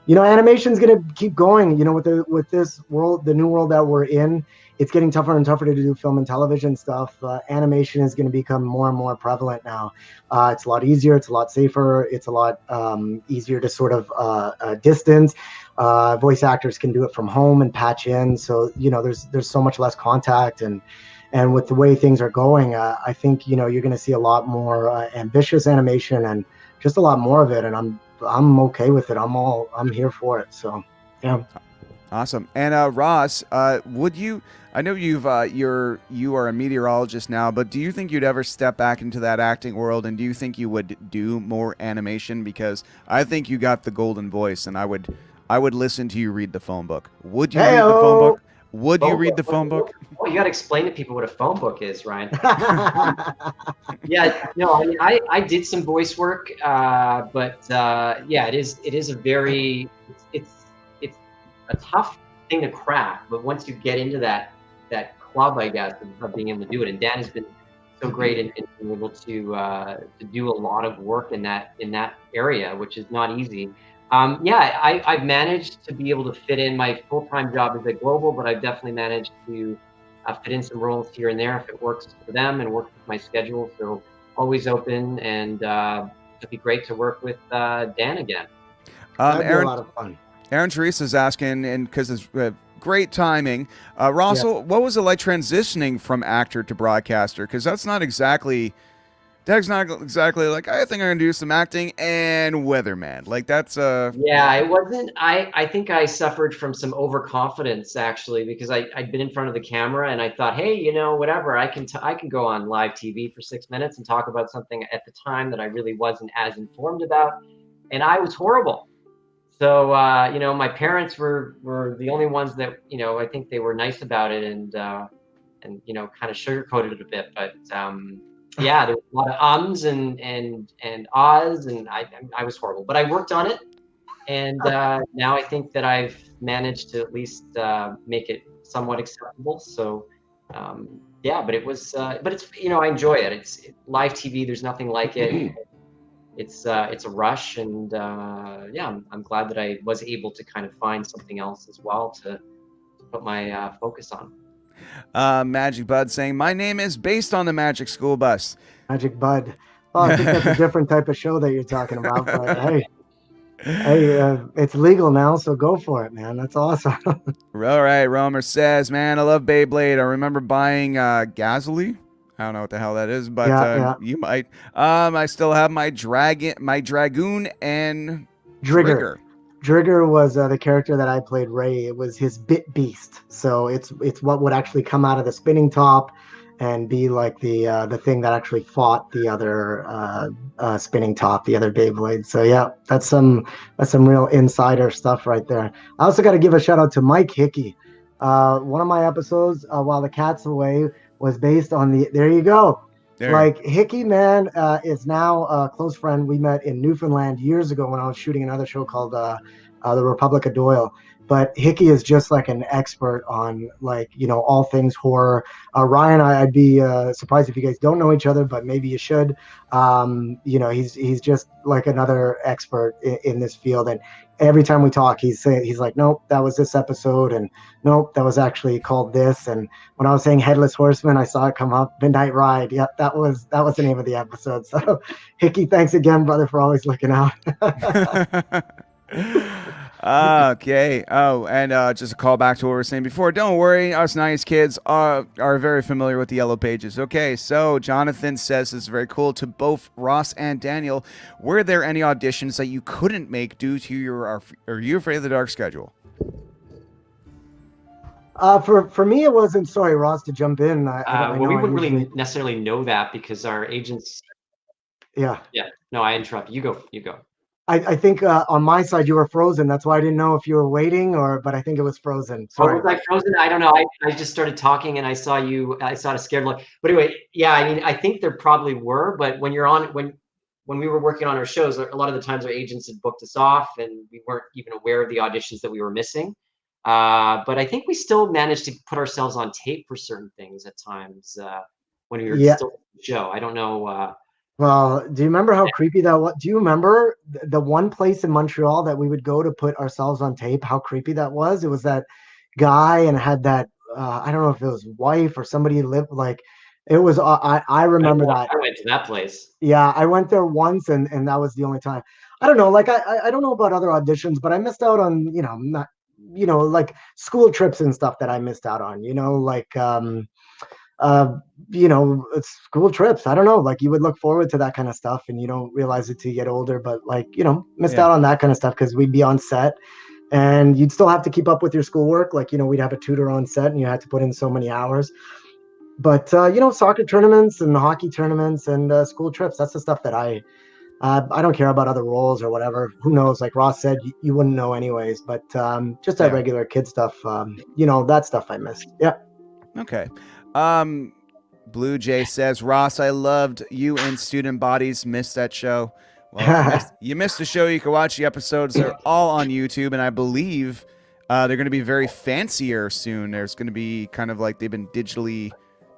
you know, animation's gonna keep going. You know, with this world, the new world that we're in, it's getting tougher and tougher to do film and television stuff. Animation is going to become more and more prevalent now. It's a lot easier. It's a lot safer. It's a lot easier to sort of distance. Voice actors can do it from home and patch in. So you know, there's so much less contact, and with the way things are going, I think, you know, you're going to see a lot more ambitious animation and just a lot more of it. And I'm okay with it. I'm here for it. So yeah. Awesome. And Ross, would you? I know you are a meteorologist now, but do you think you'd ever step back into that acting world? And do you think you would do more animation? Because I think you got the golden voice, and I would listen to you read the phone book. Would you read the phone book? Would you read the phone book? Well, you got to explain to people what a phone book is, Ryan. Yeah, no, I mean, I did some voice work, but yeah, it is a very, it's a tough thing to crack. But once you get into that club, I guess, of being able to do it, and Dan has been so great in being able to do a lot of work in that area, which is not easy. Yeah, I've managed to be able to fit in. My full-time job is at Global, but I've definitely managed to fit in some roles here and there if it works for them and works with my schedule. So always open, and it'd be great to work with Dan again. That'd be a lot of fun. Aaron Teresa's asking, and because it's great timing, Russell, what was it like transitioning from actor to broadcaster? Because that's not exactly like, I think I'm gonna do some acting and weatherman. Like that's yeah, it wasn't. I think I suffered from some overconfidence actually, because I'd been in front of the camera and I thought, hey, you know, whatever, I can go on live TV for 6 minutes and talk about something at the time that I really wasn't as informed about, and I was horrible. So you know, my parents were the only ones that, you know, I think they were nice about it, and you know, kind of sugarcoated it a bit, but yeah, there was a lot of ums and ahs, and I was horrible, but I worked on it, and now I think that I've managed to at least make it somewhat acceptable. So yeah, but it was, but it's, you know, I enjoy it. It's live TV. There's nothing like it. It's a rush, and yeah, I'm glad that I was able to kind of find something else as well to put my focus on. Magic Bud saying, my name is based on the Magic School Bus. Magic Bud. Oh, I think that's a different type of show that you're talking about. But hey, it's legal now, so go for it, man. That's awesome. All right, Romer says, man, I love Beyblade. I remember buying Gazelle. I don't know what the hell that is, but you might. I still have my Dragoon and Drigger. Drigger was the character that I played, Ray. It was his bit beast. So it's what would actually come out of the spinning top and be like the thing that actually fought the other spinning top, the other Beyblade. So yeah, that's some real insider stuff right there. I also got to give a shout out to Mike Hickey. One of my episodes, While the Cat's Away, was based on there you go. Like Hickey, man, is now a close friend. We met in Newfoundland years ago when I was shooting another show called The Republic of Doyle. But Hickey is just like an expert on, like, you know, all things horror. Ryan, I'd be surprised if you guys don't know each other, but maybe you should. You know, he's just like another expert in this field. And every time we talk, he's like, nope, that was this episode, and nope, that was actually called this. And when I was saying Headless Horseman, I saw it come up. Midnight Ride. Yep, that was the name of the episode. So, Hickey, thanks again, brother, for always looking out. Okay. Oh, and just a call back to what we were saying before. Don't worry, us 90s kids are very familiar with the Yellow Pages. Okay, so Jonathan says this is very cool to both Ross and Daniel. Were there any auditions that you couldn't make due to Are You Afraid of the Dark schedule? For me, it wasn't. Sorry, Ross, to jump in. Well, we wouldn't really necessarily know that because our agents. Yeah. Yeah. No, I interrupt. You go. I think on my side you were frozen. That's why I didn't know if you were waiting but I think it was frozen. Sorry. Oh, was I frozen? I don't know. I just started talking and I saw a scared look. But anyway, yeah, I mean, I think there probably were, but when we were working on our shows, a lot of the times our agents had booked us off and we weren't even aware of the auditions that we were missing. But I think we still managed to put ourselves on tape for certain things at times. when we were Yeah. still on the show. I don't know. Well, do you remember how creepy that was? Do you remember the one place in Montreal that we would go to put ourselves on tape? How creepy that was? It was that guy and had that I don't know if it was wife or somebody lived like it was. I remember that. I went to that place. Yeah, I went there once, and that was the only time. I don't know, like I don't know about other auditions, but I missed out on not like school trips and stuff that I missed out on. Like uh it's school trips. I don't know, like you would look forward to that kind of stuff and you don't realize it till you get older, but like missed out on that kind of stuff because we'd be on set and you'd still have to keep up with your schoolwork. Like we'd have a tutor on set and you had to put in so many hours. But soccer tournaments and hockey tournaments and school trips, that's the stuff that I don't care about other roles or whatever. Who knows? Like Ross said, you wouldn't know anyways, but just that regular kid stuff, that stuff I missed. Yeah. Okay. Blue Jay says, Ross, I loved you in Student Bodies. Missed that show. Well, you missed the show. You can watch the episodes. They're all on YouTube, and I believe they're going to be very fancier soon. There's going to be kind of like they've been digitally,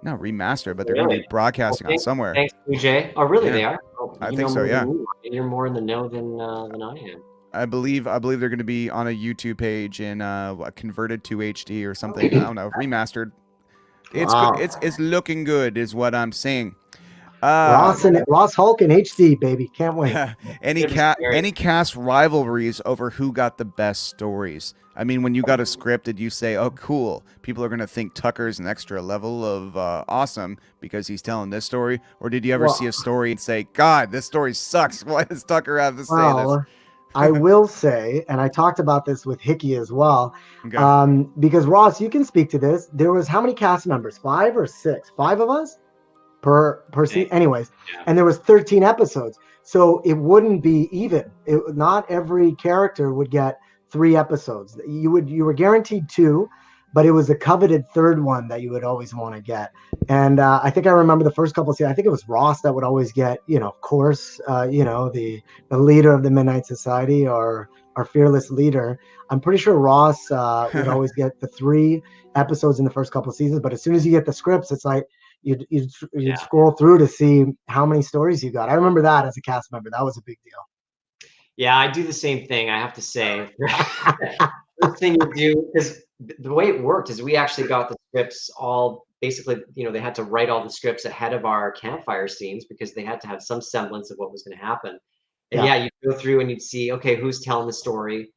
not remastered, but they're going to be broadcasting on somewhere. Thanks, Blue Jay. Oh, really? They are? Oh, I think so, yeah. You're more in the know than I am. I believe they're going to be on a YouTube page in converted to HD or something. I don't know, remastered. It's good. It's looking good, is what I'm saying. Ross Hulk in HD, baby. Can't wait. Any cast rivalries over who got the best stories? I mean, when you got a script, did you say, "Oh, cool, people are going to think Tucker's an extra level of awesome because he's telling this story," or did you ever see a story and say, "God, this story sucks. Why does Tucker have to say this?" I will say, and I talked about this with Hickey as well, because Ross, you can speak to this. There was how many cast members? 5 or 6? 5 of us per season. Anyways, and there was 13 episodes, so it wouldn't be even. Not every character would get 3 episodes. You were guaranteed 2, but it was a coveted third one that you would always want to get. And I think I remember the first couple of seasons, I think it was Ross that would always get, of course, the leader of the Midnight Society or our fearless leader. I'm pretty sure Ross would always get the 3 episodes in the first couple of seasons. But as soon as you get the scripts, it's like you'd scroll through to see how many stories you got. I remember that as a cast member. That was a big deal. Yeah, I do the same thing, I have to say. First thing you do, because the way it worked is we actually got the scripts all basically, they had to write all the scripts ahead of our campfire scenes because they had to have some semblance of what was going to happen. And you'd go through and you'd see, okay, who's telling the story.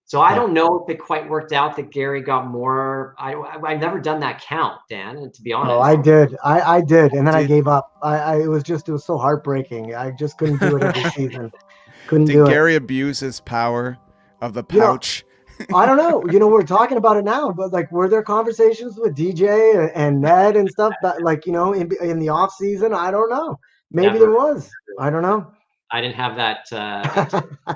So I don't know if it quite worked out that Gary got more. I've never done that count, Dan, and to be honest. Oh, I did. I did. And then I gave up. It was so heartbreaking. I just couldn't do it every season. Couldn't do it. Did Gary abuse his power of the pouch? I don't know. We're talking about it now, but like, were there conversations with DJ and Ned and stuff that, like, in the off season? I don't know. Maybe there was. I don't know. I didn't have that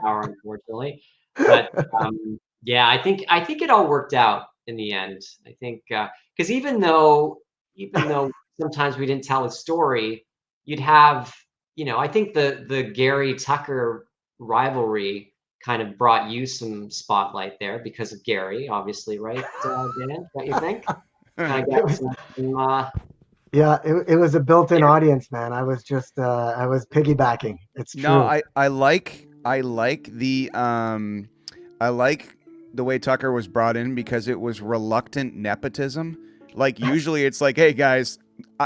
power, unfortunately. But I think it all worked out in the end. I think because even though sometimes we didn't tell a story, you'd have, I think the Gary Tucker rivalry kind of brought you some spotlight there because of Gary, obviously, right, Dan? Don't you think? Yeah, it was a built-in audience, man. I was just I was piggybacking. It's true. No, I like the way Tucker was brought in because it was reluctant nepotism. Like usually it's like, hey guys,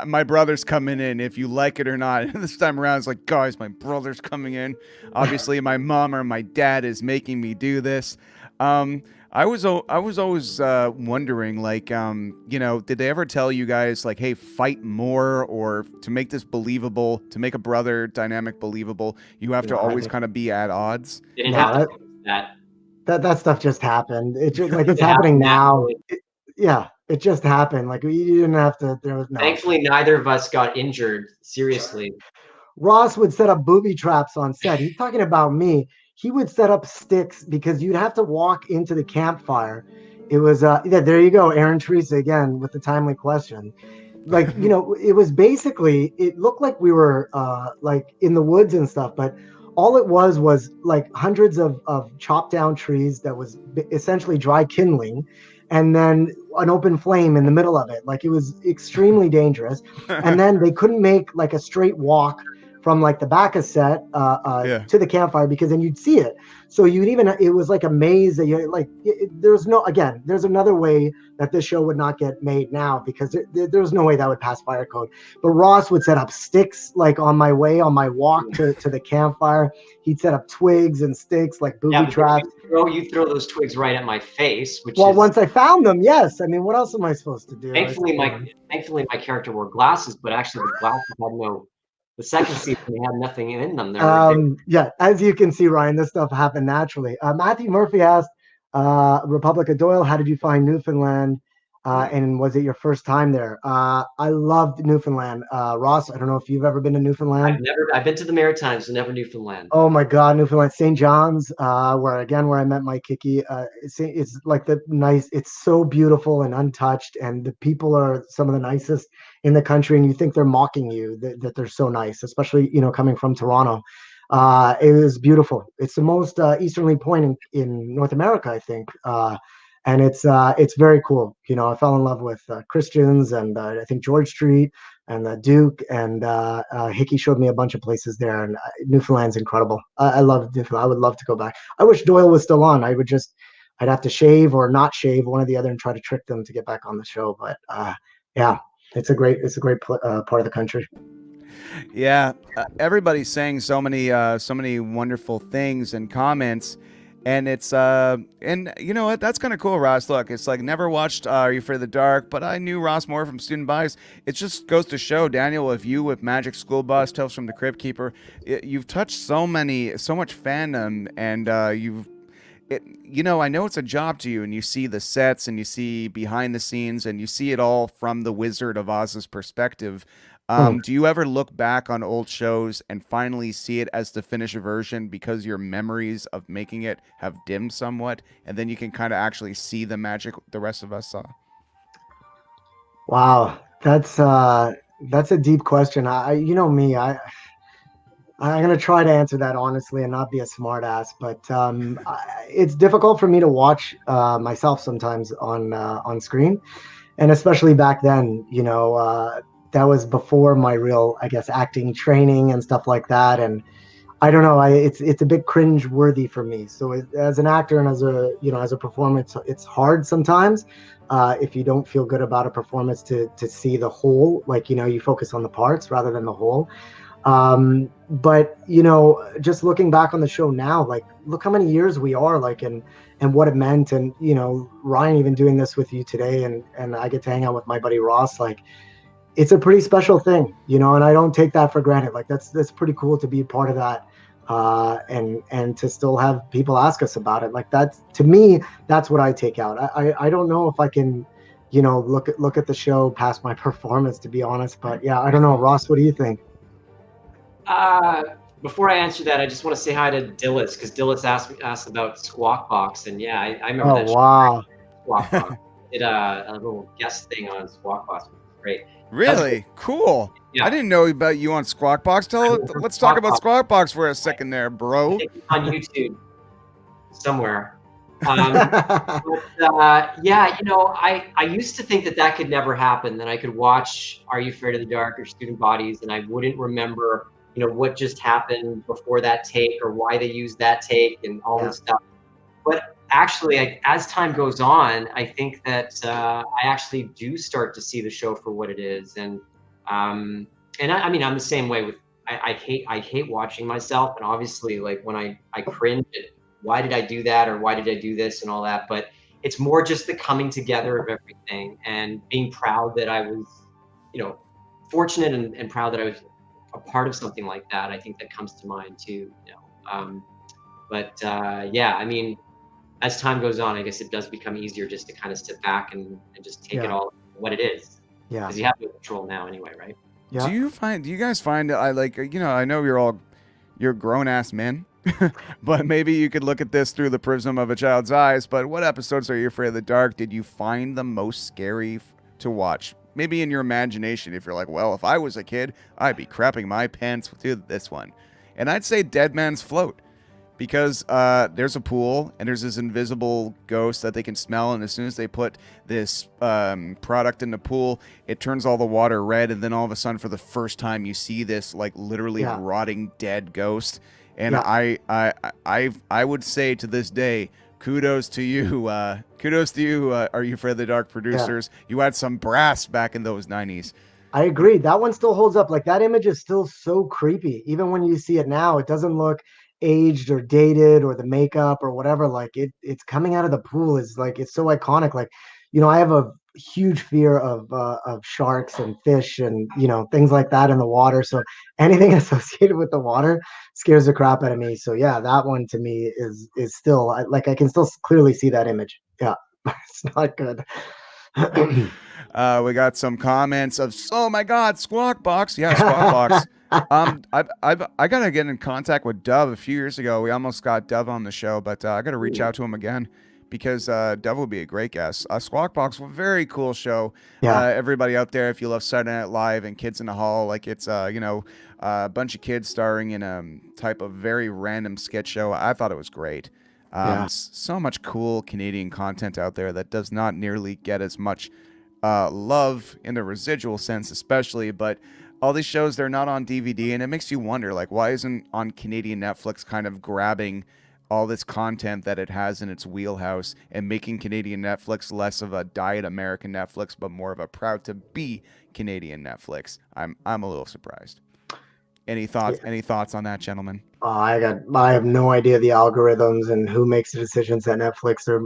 my brother's coming in if you like it or not. And this time around it's like, guys, my brother's coming in. Obviously my mom or my dad is making me do this. I was always wondering, like, did they ever tell you guys, like, hey, fight more, or to make this believable, to make a brother dynamic believable, you have to always kind of be at odds? That stuff just happened. It's just like it's happening now. It just happened. Like you didn't have to. There was no. Thankfully, neither of us got injured seriously. Ross would set up booby traps on set. He's talking about me. He would set up sticks because you'd have to walk into the campfire. It was there you go, Aaron Teresa again with the timely question. Like, it was basically, it looked like we were like in the woods and stuff, but all it was like hundreds of chopped down trees that was essentially dry kindling. And then an open flame in the middle of it. Like, it was extremely dangerous. And then they couldn't make like a straight walk from like the back of set Yeah. to the campfire, because then you'd see it. So it was like a maze that there's another way that this show would not get made now, because there's no way that would pass fire code. But Ross would set up sticks like on my walk to the campfire. He'd set up twigs and sticks like booby traps. You throw those twigs right at my face, Once I found them, yes. I mean, what else am I supposed to do? Thankfully, my character wore glasses, but actually the glasses had no. The second season, they had nothing in them. Yeah, as you can see, Ryan, this stuff happened naturally. Matthew Murphy asked, Republic of Doyle, how did you find Newfoundland? And was it your first time there? I loved Newfoundland. Ross, I don't know if you've ever been to Newfoundland. I've been to the Maritimes, but never Newfoundland. Oh my God, Newfoundland, St. John's, where I met my Kiki. It's like it's so beautiful and untouched, and the people are some of the nicest in the country, and you think they're mocking you that they're so nice, especially, coming from Toronto. It was beautiful. It's the most easterly point in North America, I think. And it's very cool. I fell in love with Christians, and I think George Street and the Duke, and Hickey showed me a bunch of places there, and Newfoundland's incredible. I love Newfoundland. I would love to go back. I wish Doyle was still on. I'd have to shave or not shave, one or the other, and try to trick them to get back on the show. But yeah, it's a great part of the country. Yeah, everybody's saying so many wonderful things and comments. And it's and you know what? That's kind of cool, Ross. Look, it's like, never watched Are You Afraid of the Dark, but I knew Ross more from Student Bodies. It just goes to show, Daniel, with you with Magic School Bus, Tales from the Crypt Keeper, you've touched so much fandom, and I know it's a job to you, and you see the sets, and you see behind the scenes, and you see it all from the Wizard of Oz's perspective. Do you ever look back on old shows and finally see it as the finished version, because your memories of making it have dimmed somewhat, and then you can kind of actually see the magic the rest of us saw? Wow, that's a deep question. You know me, I'm gonna try to answer that honestly and not be a smart ass, but it's difficult for me to watch myself sometimes on screen, and especially back then. That was before my real, I guess, acting training and stuff like that. And I don't know, it's a bit cringe worthy for me. So as an actor and as a performer, it's hard sometimes if you don't feel good about a performance to see the whole. Like, you focus on the parts rather than the whole. But just looking back on the show now, like, look how many years we are, like, and what it meant. And Ryan, even doing this with you today, and I get to hang out with my buddy Ross, like, it's a pretty special thing, and I don't take that for granted. Like, that's pretty cool to be a part of that, and to still have people ask us about it. Like, that's, to me, that's what I take out. I don't know if I can, look at the show past my performance, to be honest. But yeah, I don't know. Ross, what do you think? Before I answer that, I just want to say hi to Dillis, because Dillis asked about Squawk Box, and yeah, I remember that. Oh wow! Squawk Box did a little guest thing on Squawk Box. Great. Really? Cool. Yeah. I didn't know about you on Squawk Box. Let's talk about Squawk Box for a second there, bro. On YouTube somewhere. Yeah, I used to think that could never happen, that I could watch Are You Afraid of the Dark or Student Bodies, and I wouldn't remember, what just happened before that take, or why they used that take, and all this stuff. But actually, as time goes on, I think that I actually do start to see the show for what it is, and I'm the same way with. I hate watching myself, and obviously, like, when I cringe at why did I do that, or why did I do this, and all that. But it's more just the coming together of everything, and being proud that I was, fortunate and proud that I was a part of something like that. I think that comes to mind too. Yeah, as time goes on, I guess it does become easier just to kind of sit back and just take it all what it is. Yeah. Because you have no control now anyway, right? Yeah. Do you guys find, I know you're grown ass men, but maybe you could look at this through the prism of a child's eyes. But what episodes Are You Afraid of the Dark did you find the most scary to watch? Maybe in your imagination, if you're like, well, if I was a kid, I'd be crapping my pants with this one. And I'd say Dead Man's Float. because there's a pool and there's this invisible ghost that they can smell, and as soon as they put this product in the pool, it turns all the water red, and then all of a sudden, for the first time, you see this like literally rotting dead ghost. And I would say to this day, kudos to you. Kudos to you. Are You Afraid of the Dark producers? You had some brass back in those 90s. I agree. That one still holds up. Like, that image is still so creepy. Even when you see it now, it doesn't look aged or dated, or the makeup or whatever. Like, it's coming out of the pool is like, it's so iconic. Like, I have a huge fear of sharks and fish and, things like that in the water. So anything associated with the water scares the crap out of me. So yeah, that one to me is still like, I can still clearly see that image. Yeah. It's not good. We got some comments of, oh my God, Squawk Box. Yeah, Squawk Box. I gotta get in contact with Dove a few years ago. We almost got Dove on the show, but I gotta reach out to him again because Dove would be a great guest. Squawk Box, very cool show. Yeah. Everybody out there, if you love Saturday Night Live and Kids in the Hall, like it's a bunch of kids starring in a type of very random sketch show. I thought it was great. So much cool Canadian content out there that does not nearly get as much love in the residual sense, especially, but all these shows, they're not on DVD, and it makes you wonder, like, why isn't on Canadian Netflix kind of grabbing all this content that it has in its wheelhouse and making Canadian Netflix less of a diet American Netflix, but more of a proud to be Canadian Netflix? I'm a little surprised. Any thoughts? Yeah. Any thoughts on that, gentlemen? I have no idea the algorithms and who makes the decisions at Netflix. They're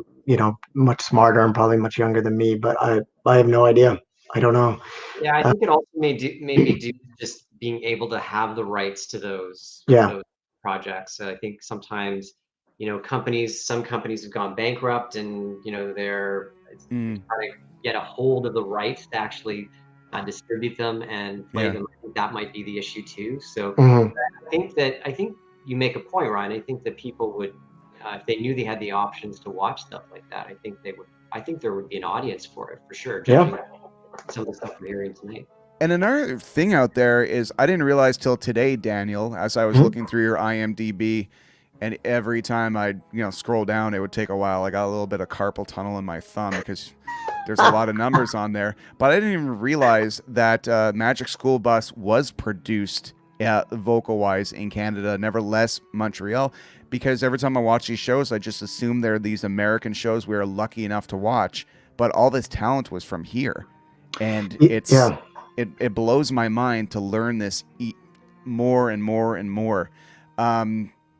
much smarter and probably much younger than me, but I have no idea. I don't know. Yeah, I think it also may be due to just being able to have the rights to those projects. So I think sometimes some companies have gone bankrupt, and they're trying to get a hold of the rights to actually distribute them and play them. I think that might be the issue too. So I think you make a point, Ryan. I think that people would, if they knew they had the options to watch stuff like that, I think there would be an audience for it for sure. Yeah. Some of the stuff we're hearing tonight. And another thing out there is, I didn't realize till today, Daniel, as I was looking through your IMDb, and every time I scroll down, it would take a while. I got a little bit of carpal tunnel in my thumb because there's a lot of numbers on there. But I didn't even realize that Magic School Bus was produced vocal-wise in Canada, nevertheless Montreal, because every time I watch these shows, I just assume they're these American shows we are lucky enough to watch, but all this talent was from here. And it blows my mind to learn this more and more and more.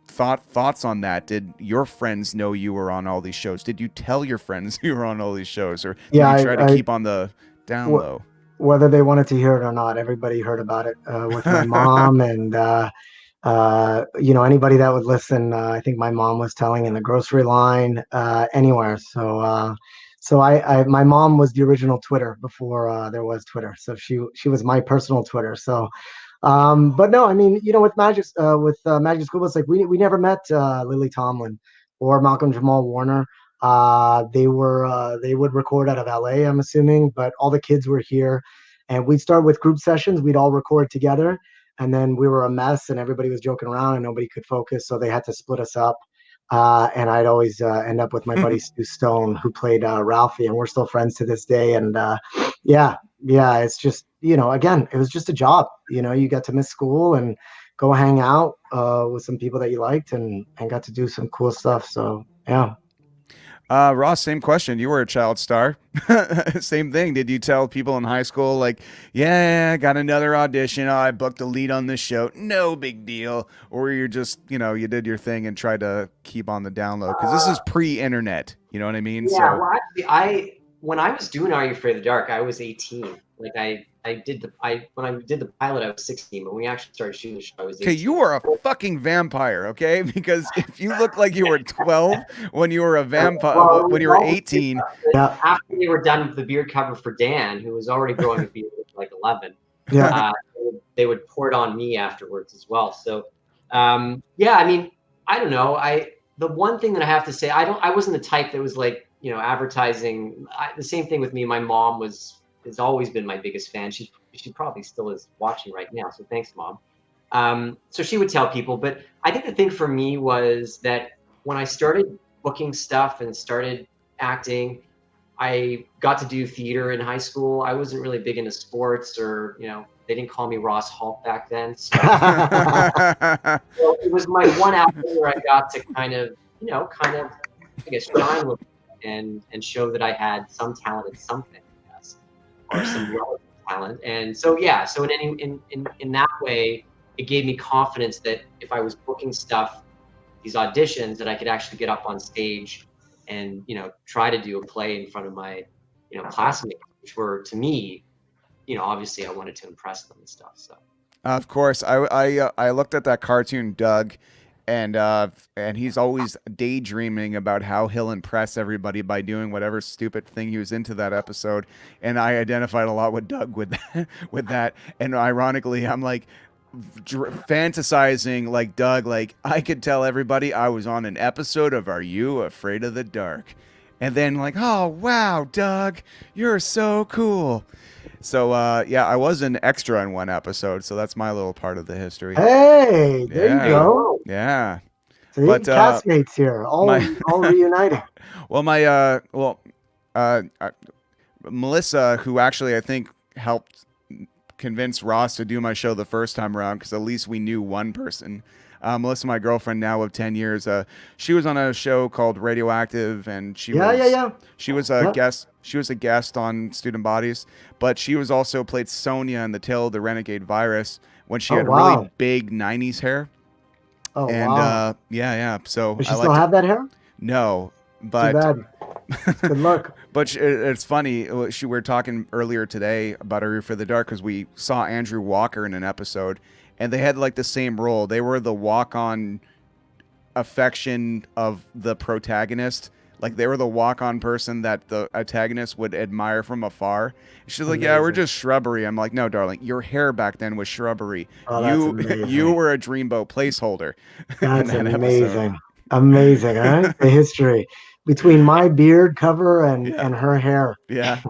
Thoughts on that? Did your friends know you were on all these shows? Did you tell your friends you were on all these shows, or did you try to keep on the down low? Whether they wanted to hear it or not, everybody heard about it with my mom and anybody that would listen. I think my mom was telling in the grocery line, anywhere. So my mom was the original Twitter before there was Twitter. So she was my personal Twitter. So, but no, I mean, with Magic School Bus, like we never met Lily Tomlin or Malcolm Jamal Warner. They would record out of LA, I'm assuming, but all the kids were here, and we'd start with group sessions. We'd all record together, and then we were a mess, and everybody was joking around, and nobody could focus, so they had to split us up. And I'd always end up with my buddy Stu Stone, who played Ralphie, and we're still friends to this day. And it's just, again, it was just a job. You got to miss school and go hang out with some people that you liked, and got to do some cool stuff. So yeah. Ross, same question. You were a child star. Same thing. Did you tell people in high school, like, yeah, got another audition. I booked a lead on this show. No big deal. Or you're just, you did your thing and tried to keep on the down low? Because this is pre-internet. You know what I mean? Yeah. So, well, actually, when I was doing Are You Afraid of the Dark, I was 18. Like when I did the pilot, I was 16. But when we actually started shooting the show, I was 18. Okay, you are a fucking vampire, okay? Because if you look like you were 12 when you were a vampire, when you were 18. After they were done with the beard cover for Dan, who was already growing a beard at like 11, they would pour it on me afterwards as well. So, I mean, I don't know. The one thing that I have to say, I wasn't the type that was like, advertising. The same thing with me. My mom has always been my biggest fan. She probably still is watching right now. So thanks, Mom. So she would tell people, but I think the thing for me was that when I started booking stuff and started acting, I got to do theater in high school. I wasn't really big into sports, or they didn't call me Ross Hulk back then. So, so it was my one outlet where I got to kind of, I guess, shine with and show that I had some talent in something, I guess, or some relevant talent. And so yeah, so in that way, it gave me confidence that if I was booking stuff, these auditions, that I could actually get up on stage and try to do a play in front of my classmates, which were, to me, obviously I wanted to impress them and stuff. So Of course, I looked at that cartoon, Doug, and he's always daydreaming about how he'll impress everybody by doing whatever stupid thing he was into that episode, and I identified a lot with Doug with that, with that. And ironically, I'm like fantasizing like Doug, like I could tell everybody I was on an episode of Are You Afraid of the Dark, and then like, oh wow, Doug, you're so cool. So yeah, I was an extra in one episode, so that's my little part of the history. Hey, there Yeah. you go. Yeah. See, But, castmates here, all reuniting. Well, Melissa, who actually I think helped convince Ross to do my show the first time around, because at least we knew one person. Melissa, my girlfriend now of 10 years, she was on a show called Radioactive, and she was a guest. She was a guest on Student Bodies, but she was also played Sonia in the Tale of the Renegade Virus when she had really big 90s hair. Oh, and wow. yeah. So Does she still have that hair? No, but too bad. Good luck. But it's funny. We were talking earlier today about Are You for the Dark, because we saw Andrew Walker in an episode, and they had like the same role. They were the walk-on affection of the protagonist. Like they were the walk-on person that the antagonist would admire from afar. She's like, yeah, we're just shrubbery. I'm like, no, darling, your hair back then was shrubbery. Oh, you were a dreamboat placeholder. That's amazing. Amazing, huh? The history between my beard cover and her hair. Yeah.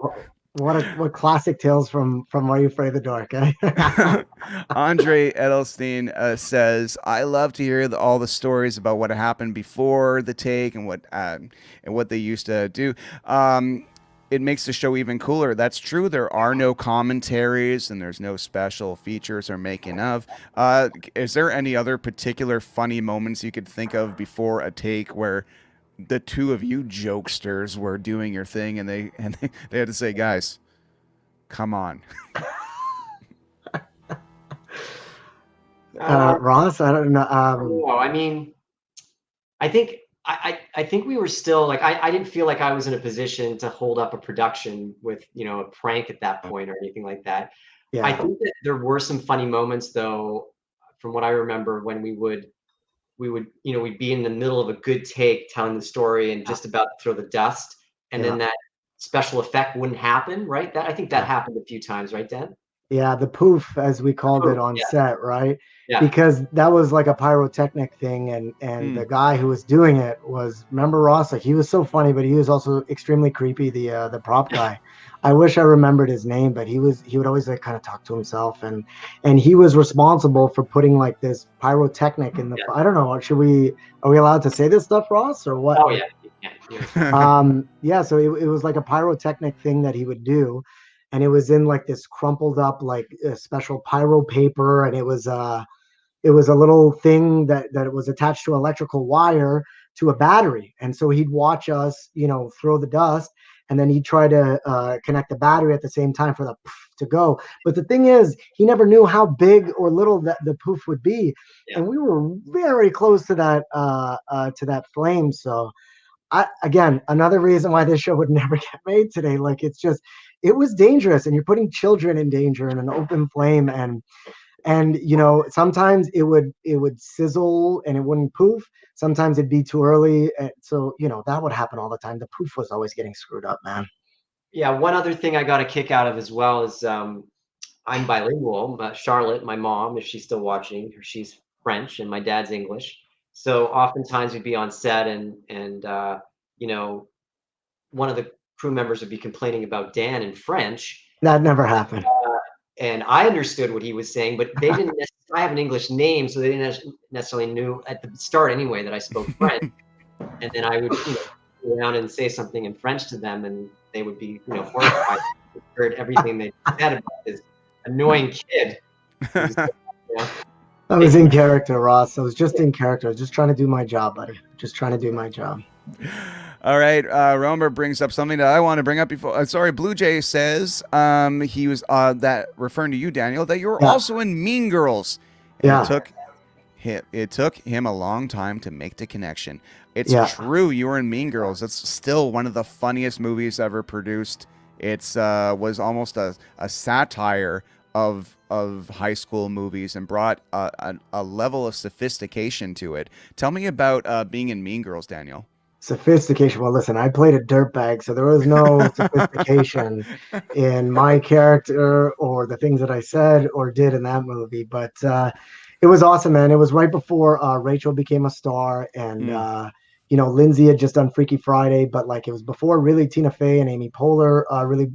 What classic tales from Are You Afraid of the Dark, eh? Andre Edelstein says, I love to hear all the stories about what happened before the take and what they used to do. It makes the show even cooler. That's true. There are no commentaries and there's no special features or making of. Is there any other particular funny moments you could think of before a take where the two of you jokesters were doing your thing and they had to say, guys, come on? Ross, I don't know. I mean, I think we were still like, I didn't feel like I was in a position to hold up a production with a prank at that point or anything like that. Yeah. I think that there were some funny moments though, from what I remember, when we would we'd be in the middle of a good take telling the story and just about to throw the dust, and then that special effect wouldn't happen, right? That I think that happened a few times, right, Dan? Yeah, the poof, as we called it on set, right? Yeah. Because that was like a pyrotechnic thing, and the guy who was doing it was, remember Ross? Like, he was so funny, but he was also extremely creepy. The prop guy. I wish I remembered his name, but he would always like kind of talk to himself, and he was responsible for putting like this pyrotechnic in the. I don't know. Are we allowed to say this stuff, Ross, or what? Oh yeah. So it was like a pyrotechnic thing that he would do, and it was in like this crumpled up like special pyro paper, and it was a little thing that it was attached to electrical wire to a battery, and so he'd watch us throw the dust, and then he'd try to connect the battery at the same time for the poof to go. But the thing is, he never knew how big or little that the poof would be, and we were very close to that flame. So again, another reason why this show would never get made today. Like, it was dangerous, and you're putting children in danger in an open flame, and sometimes it would sizzle and it wouldn't poof. Sometimes it'd be too early, so that would happen all the time. The poof was always getting screwed up, man. Yeah, one other thing I got a kick out of as well is I'm bilingual. Charlotte, my mom, if she's still watching, she's French and my dad's English. So oftentimes we'd be on set and one of the crew members would be complaining about Dan in French. That never happened. And I understood what he was saying, but they didn't I have an English name, so they didn't necessarily knew at the start anyway that I spoke French. And then I would, go around and say something in French to them, and they would be, horrified. They heard everything they said about this annoying kid. I was in character, Ross. I was just in character. I was just trying to do my job, buddy. Just trying to do my job. All right. Romer brings up something that I want to bring up before. Sorry, Blue Jay says he was that referring to you, Daniel, that you were also in Mean Girls. And it took him a long time to make the connection. It's true. You were in Mean Girls. It's still one of the funniest movies ever produced. It's was almost a satire of high school movies and brought a level of sophistication to it. Tell me about being in Mean Girls, Daniel. Sophistication. Well, listen, I played a dirtbag, so there was no sophistication in my character or the things that I said or did in that movie. But it was awesome, man. It was right before Rachel became a star, and Lindsay had just done Freaky Friday, but like it was before really Tina Fey and Amy Poehler really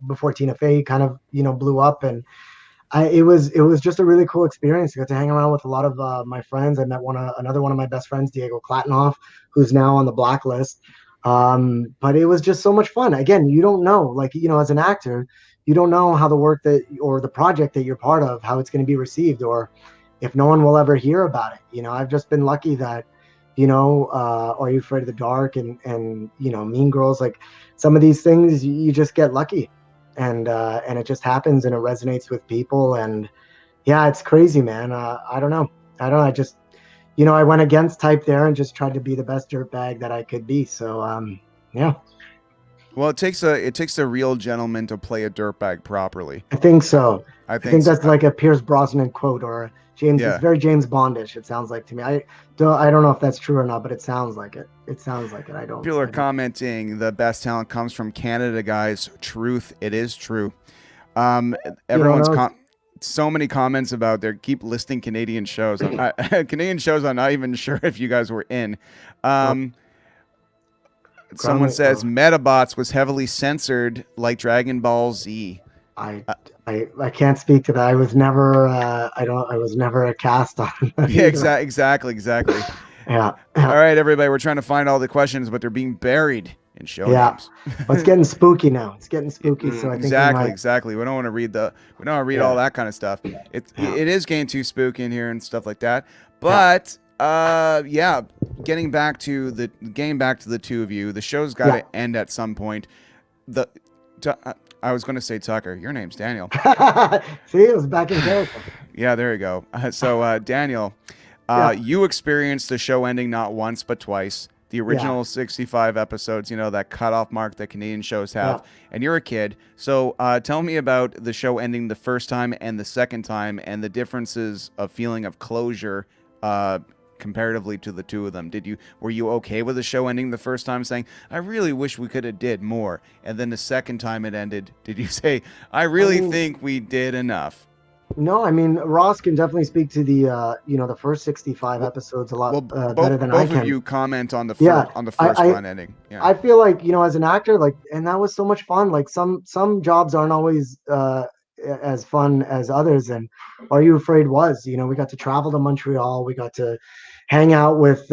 before Tina Fey kind of blew up, and it was just a really cool experience. I got to hang around with a lot of my friends. I met another one of my best friends, Diego Klatenoff, who's now on the blacklist. But it was just so much fun. Again, you don't know, like, as an actor, you don't know how the work or the project that you're part of, how it's going to be received, or if no one will ever hear about it. I've just been lucky that, Are You Afraid of the Dark and Mean Girls, like some of these things, you just get lucky. And it just happens and it resonates with people, and it's crazy, man. I don't know. I just, I went against type there and just tried to be the best dirtbag that I could be. So, Well, it takes a real gentleman to play a dirtbag properly. I think so. I think so. That's like a Pierce Brosnan quote or James. It's very James Bondish. It sounds like to me. I don't know if that's true or not, but it sounds like it. It sounds like it. People are commenting the best talent comes from Canada, guys. Truth. It is true. Everyone's so many comments about they keep listing Canadian shows. Canadian shows I'm not even sure if you guys were in. Someone says Metabots was heavily censored like Dragon Ball Z. I can't speak to that. I was never I was never a cast on. Yeah, exactly. Yeah. All right, everybody, we're trying to find all the questions, but they're being buried in show names. Well, it's getting spooky now. It's getting spooky. So I think exactly. We don't want to read all that kind of stuff. It is getting too spooky in here and stuff like that. But getting back to the two of you, the show's got to end at some point. I was going to say Tucker. Your name's Daniel. See, it was back in character. Yeah, there you go. So Daniel, you experienced the show ending not once but twice. The original 65 episodes, that cutoff mark that Canadian shows have, and you're a kid. So tell me about the show ending the first time and the second time, and the differences of feeling of closure comparatively to the two of them. Were you okay with the show ending the first time, saying, I really wish we could have did more? And then the second time it ended, did you say, I really think we did enough? No, I mean, Ross can definitely speak to the the first 65 episodes a lot better than I can. Both of you comment on the first one ending. Yeah. I feel like, as an actor, like, and that was so much fun. Like some jobs aren't always as fun as others, and Are You Afraid was, we got to travel to Montreal, we got to hang out with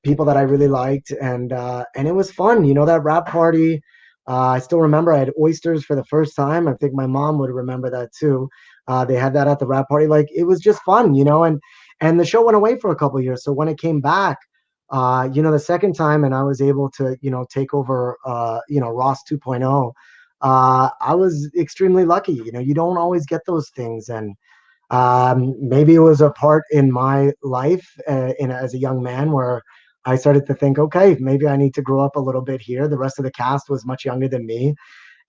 people that I really liked, and it was fun. That wrap party, I still remember I had oysters for the first time. I think my mom would remember that too. They had that at the wrap party. Like, it was just fun, and the show went away for a couple of years. So when it came back, the second time, and I was able to, take over, Ross 2.0, I was extremely lucky. You don't always get those things. And maybe it was a part in my life as a young man where I started to think, okay, maybe I need to grow up a little bit here. The rest of the cast was much younger than me.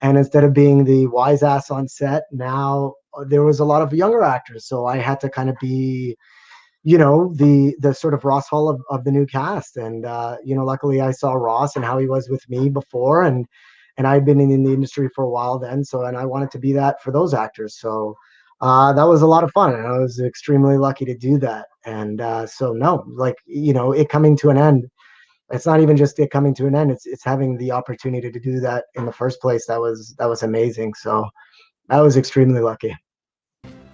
And instead of being the wise ass on set, now there was a lot of younger actors. So I had to kind of be, the sort of Ross Hall of the new cast. And, luckily I saw Ross and how he was with me before. And I'd been in the industry for a while then. And I wanted to be that for those actors. So that was a lot of fun. And I was extremely lucky to do that. And it coming to an end. It's not even just it coming to an end. It's having the opportunity to do that in the first place. That was amazing. So I was extremely lucky.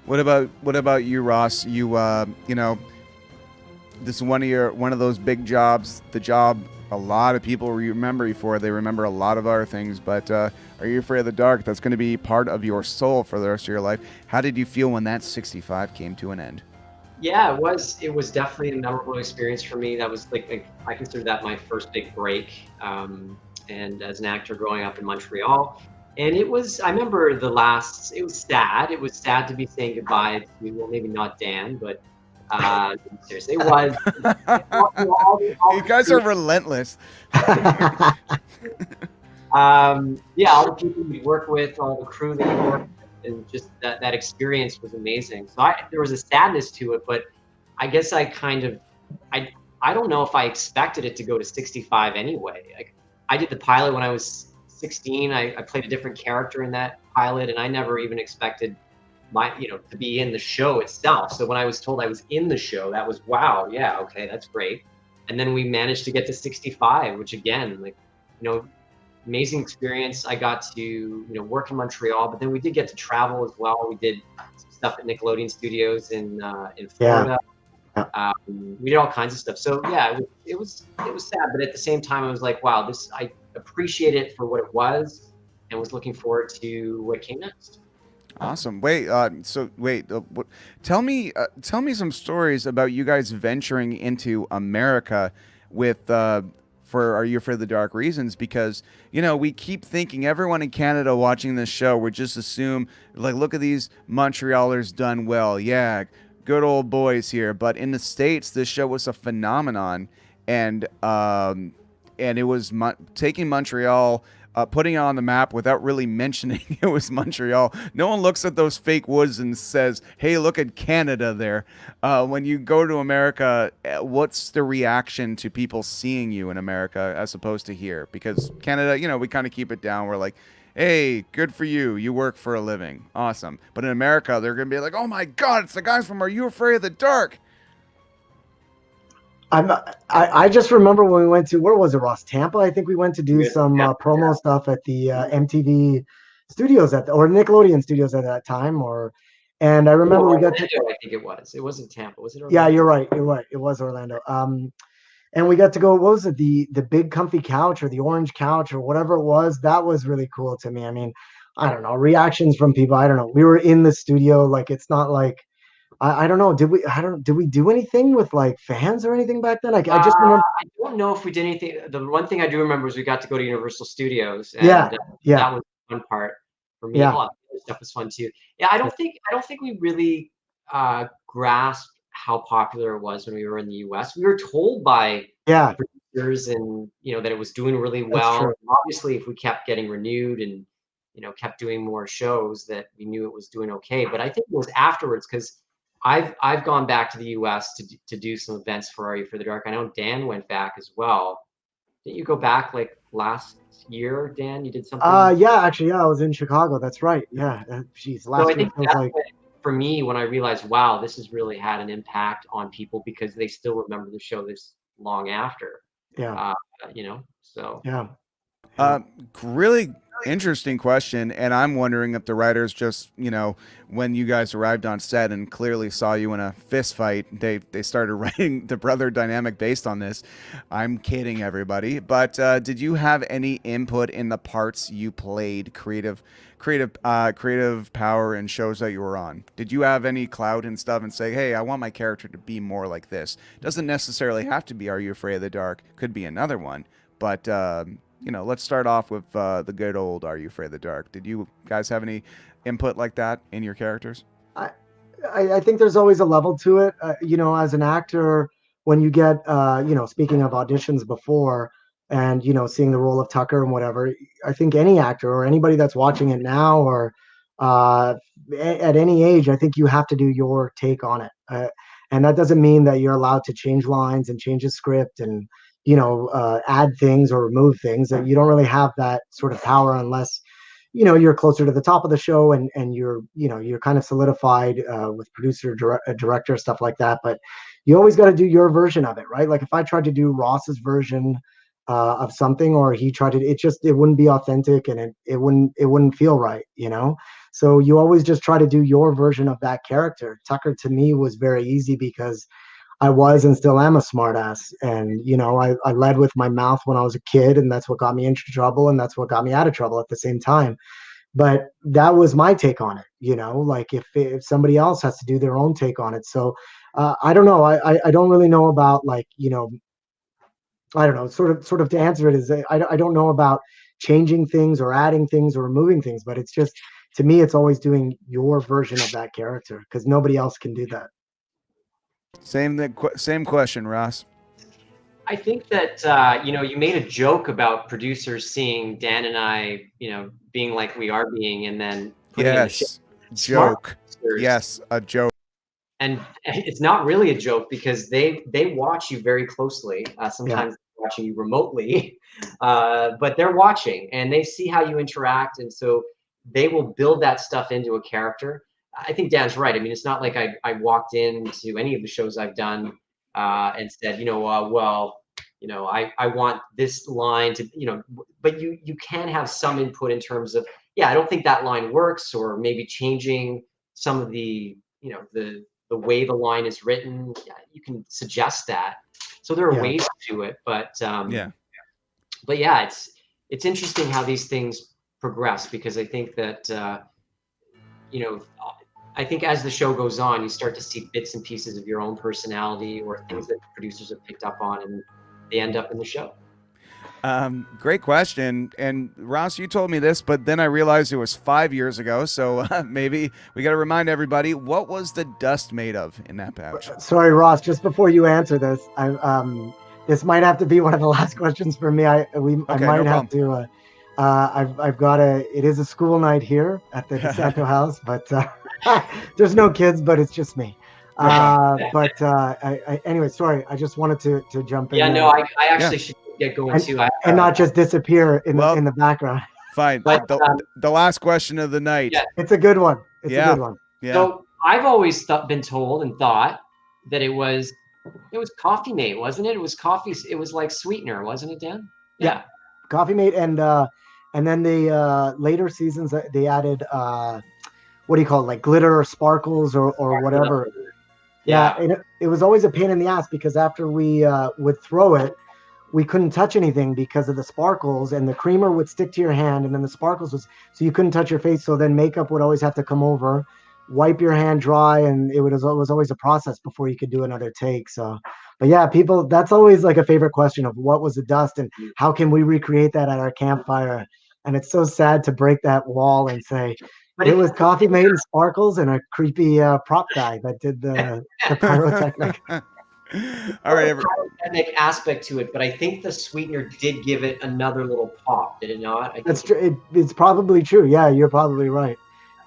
What about you, Ross? You know, this is one of those big jobs. The job a lot of people remember you for. They remember a lot of other things, but Are You Afraid of the Dark? That's going to be part of your soul for the rest of your life. How did you feel when that 65 came to an end? Yeah, it was definitely a memorable experience for me. That was like I consider that my first big break. And as an actor growing up in Montreal, and I remember it was sad. It was sad to be saying goodbye to, well, maybe not Dan, but seriously, it was. You guys are relentless. Yeah, all the people we work with, all the crew that we work with, and just that experience was amazing. So there was a sadness to it, but I guess I don't know if I expected it to go to 65 anyway. Like, I did the pilot when I was 16. I played a different character in that pilot, and I never even expected to be in the show itself. So when I was told I was in the show, that was, wow, yeah, okay, that's great. And then we managed to get to 65, which again, amazing experience. I got to, work in Montreal, but then we did get to travel as well. We did some stuff at Nickelodeon Studios in Florida. Yeah. We did all kinds of stuff. So yeah, it was sad, but at the same time, I was like, wow, I appreciate it for what it was, and was looking forward to what came next. Awesome. Wait. Tell me some stories about you guys venturing into America with for Are You Afraid of the Dark reasons, because we keep thinking everyone in Canada watching this show would just assume, like, look at these Montrealers done well. Yeah, good old boys here. But in the States, this show was a phenomenon, and it was taking Montreal, putting it on the map without really mentioning it was Montreal. No one looks at those fake woods and says, hey, look at Canada there. When you go to America, what's the reaction to people seeing you in America as opposed to here? Because Canada, we kind of keep it down. We're like, hey, good for you. You work for a living. Awesome. But in America, they're going to be like, oh my God, it's the guys from Are You Afraid of the Dark? I just remember when we went to, where was it, Ross? Tampa? I think we went to do some promo stuff at the MTV studios or Nickelodeon studios at that time. And I remember we got to. I think it was. It wasn't Tampa, was it? Orlando? Yeah, you're right. It was Orlando. And we got to go. What was it? The big comfy couch or the orange couch or whatever it was. That was really cool to me. I mean, I don't know, reactions from people. I don't know. We were in the studio. Like, it's not like. I don't know. Did we do anything with like fans or anything back then? I just remember. I don't know if we did anything. The one thing I do remember is we got to go to Universal Studios. And, yeah. That was the fun part for me. Yeah. A lot of other stuff was fun too. Yeah, I don't think we really grasped how popular it was when we were in the US. We were told by producers and that it was doing really well. Obviously, if we kept getting renewed and kept doing more shows, that we knew it was doing okay. But I think it was afterwards, because I've gone back to the US to do some events for Are You Afraid of the Dark. I know Dan went back as well. Didn't you go back like last year, Dan? You did something? Actually, I was in Chicago. That's right. Yeah. Geez, last so I year think that's for me, when I realized, wow, this has really had an impact on people, because they still remember the show this long after. Yeah. So. Yeah. Really interesting question, and I'm wondering if the writers just, when you guys arrived on set and clearly saw you in a fist fight, they started writing the brother dynamic based on this. I'm kidding, everybody. But did you have any input in the parts you played, creative power in shows that you were on? Did you have any clout and stuff and say, hey, I want my character to be more like this? Doesn't necessarily have to be Are You Afraid of the Dark. Could be another one. But let's start off with the good old Are You Afraid of the Dark. Did you guys have any input like that in your characters? I think there's always a level to it. As an actor, when you get, speaking of auditions before and, seeing the role of Tucker and whatever, I think any actor or anybody that's watching it now or at any age, I think you have to do your take on it. And that doesn't mean that you're allowed to change lines and change a script and, add things or remove things. That you don't really have that sort of power unless, you're closer to the top of the show and you're kind of solidified with producer, director, stuff like that. But you always got to do your version of it, right? Like if I tried to do Ross's version of something, or he tried to, it wouldn't be authentic and it wouldn't feel right, So you always just try to do your version of that character. Tucker to me was very easy because I was and still am a smartass. And, I led with my mouth when I was a kid, and that's what got me into trouble, and that's what got me out of trouble at the same time. But that was my take on it, like if somebody else has to do their own take on it. So I don't know. I don't really know about like, I don't know, sort of to answer it is I don't know about changing things or adding things or removing things, but it's just, to me, it's always doing your version of that character because nobody else can do that. Same question, Ross. I think that you made a joke about producers seeing Dan and I, being like we are being, and then putting in the show. Joke. Yes, a joke. And it's not really a joke because they watch you very closely. Sometimes they're watching you remotely, but they're watching and they see how you interact, and so they will build that stuff into a character. I think Dan's right. I mean, it's not like I walked into any of the shows I've done and said, I want this line to, but you can have some input in terms of, I don't think that line works, or maybe changing some of the, the way the line is written. You can suggest that. So there are ways to do it, but it's interesting how these things progress, because I think that, I think as the show goes on, you start to see bits and pieces of your own personality or things that producers have picked up on, and they end up in the show. Great question. And Ross, you told me this, but then I realized it was 5 years ago. So maybe we got to remind everybody, what was the dust made of in that pouch? Sorry, Ross, just before you answer this, this might have to be one of the last questions for me. I might have to. I've got it is a school night here at the DeSanto house, but there's no kids, but it's just me. Anyway, sorry, I just wanted to jump in. Yeah, no, I actually should get going too. And not just disappear in the background. Fine. But the last question of the night. Yeah. It's a good one. It's a good one. Yeah. So I've always been told and thought that it was Coffee Mate, wasn't it? It was coffee. It was like sweetener, wasn't it, Dan? Yeah. Coffee Mate, and then the later seasons they added what do you call it, like glitter or sparkles or whatever. Yeah. And it was always a pain in the ass because after we would throw it, we couldn't touch anything because of the sparkles, and the creamer would stick to your hand, and then the sparkles so you couldn't touch your face. So then makeup would always have to come over, wipe your hand dry, and it was always a process before you could do another take. So, but yeah, people, that's always like a favorite question of what was the dust and how can we recreate that at our campfire? And it's so sad to break that wall and say, but it was Coffee Mate and sparkles and a creepy prop guy that did the pyrotechnic. All right, pyrotechnic aspect to it, but I think the sweetener did give it another little pop, did it not? That's true. It's probably true. Yeah, you're probably right.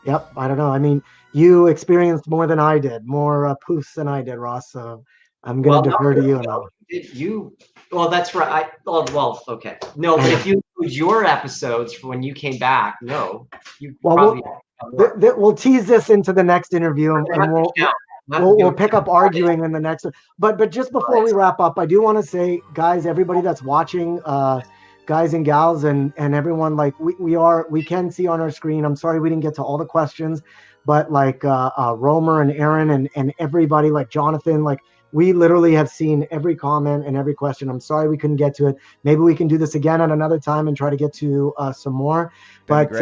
Yep. I don't know. I mean, you experienced more than I did, more poofs than I did, Ross. So I'm going to defer to you now. Did you? Well, that's right. Well, okay. No, but if you include your episodes for when you came back, no, you probably. We'll tease this into the next interview, and we'll pick up arguing in the next one. But just before we wrap up, I do want to say, guys, everybody that's watching, guys and gals, and everyone, like we can see on our screen. I'm sorry we didn't get to all the questions, but like Romer and Aaron and everybody, like Jonathan, like we literally have seen every comment and every question. I'm sorry we couldn't get to it. Maybe we can do this again at another time and try to get to some more. But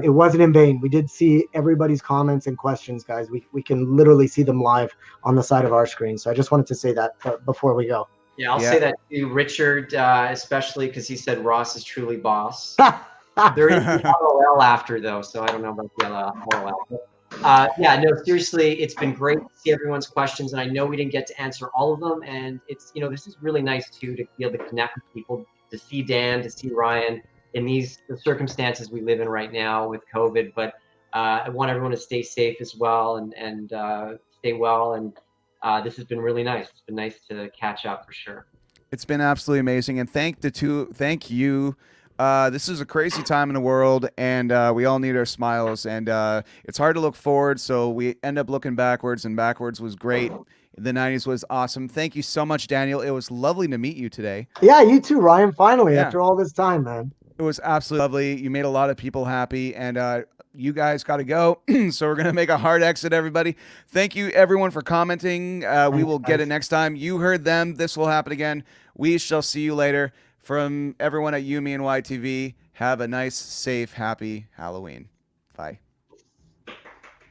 it wasn't in vain. We did see everybody's comments and questions, guys. We can literally see them live on the side of our screen. So I just wanted to say that before we go. Yeah, I'll say that to Richard, especially because he said Ross is truly boss. There is an LOL after, though, so I don't know about the LOL. No, seriously, it's been great to see everyone's questions, and I know we didn't get to answer all of them, and it's, this is really nice too, to be able to connect with people, to see Dan, to see Ryan in the circumstances we live in right now with COVID. But I want everyone to stay safe as well, and stay well, and this has been really nice. It's been nice to catch up for sure. It's been absolutely amazing, and thank you. This is a crazy time in the world, and we all need our smiles, and it's hard to look forward, so we end up looking backwards, and backwards was great. The 90s was awesome. Thank you so much, Daniel. It was lovely to meet you today. Yeah, you too, Ryan. Finally, after all this time, man. It was absolutely lovely. You made a lot of people happy, and you guys got to go. So we're going to make a hard exit, everybody. Thank you, everyone, for commenting. We will get it next time. You heard them. This will happen again. We shall see you later. From everyone at Yumi and YTV, have a nice, safe, happy Halloween. Bye.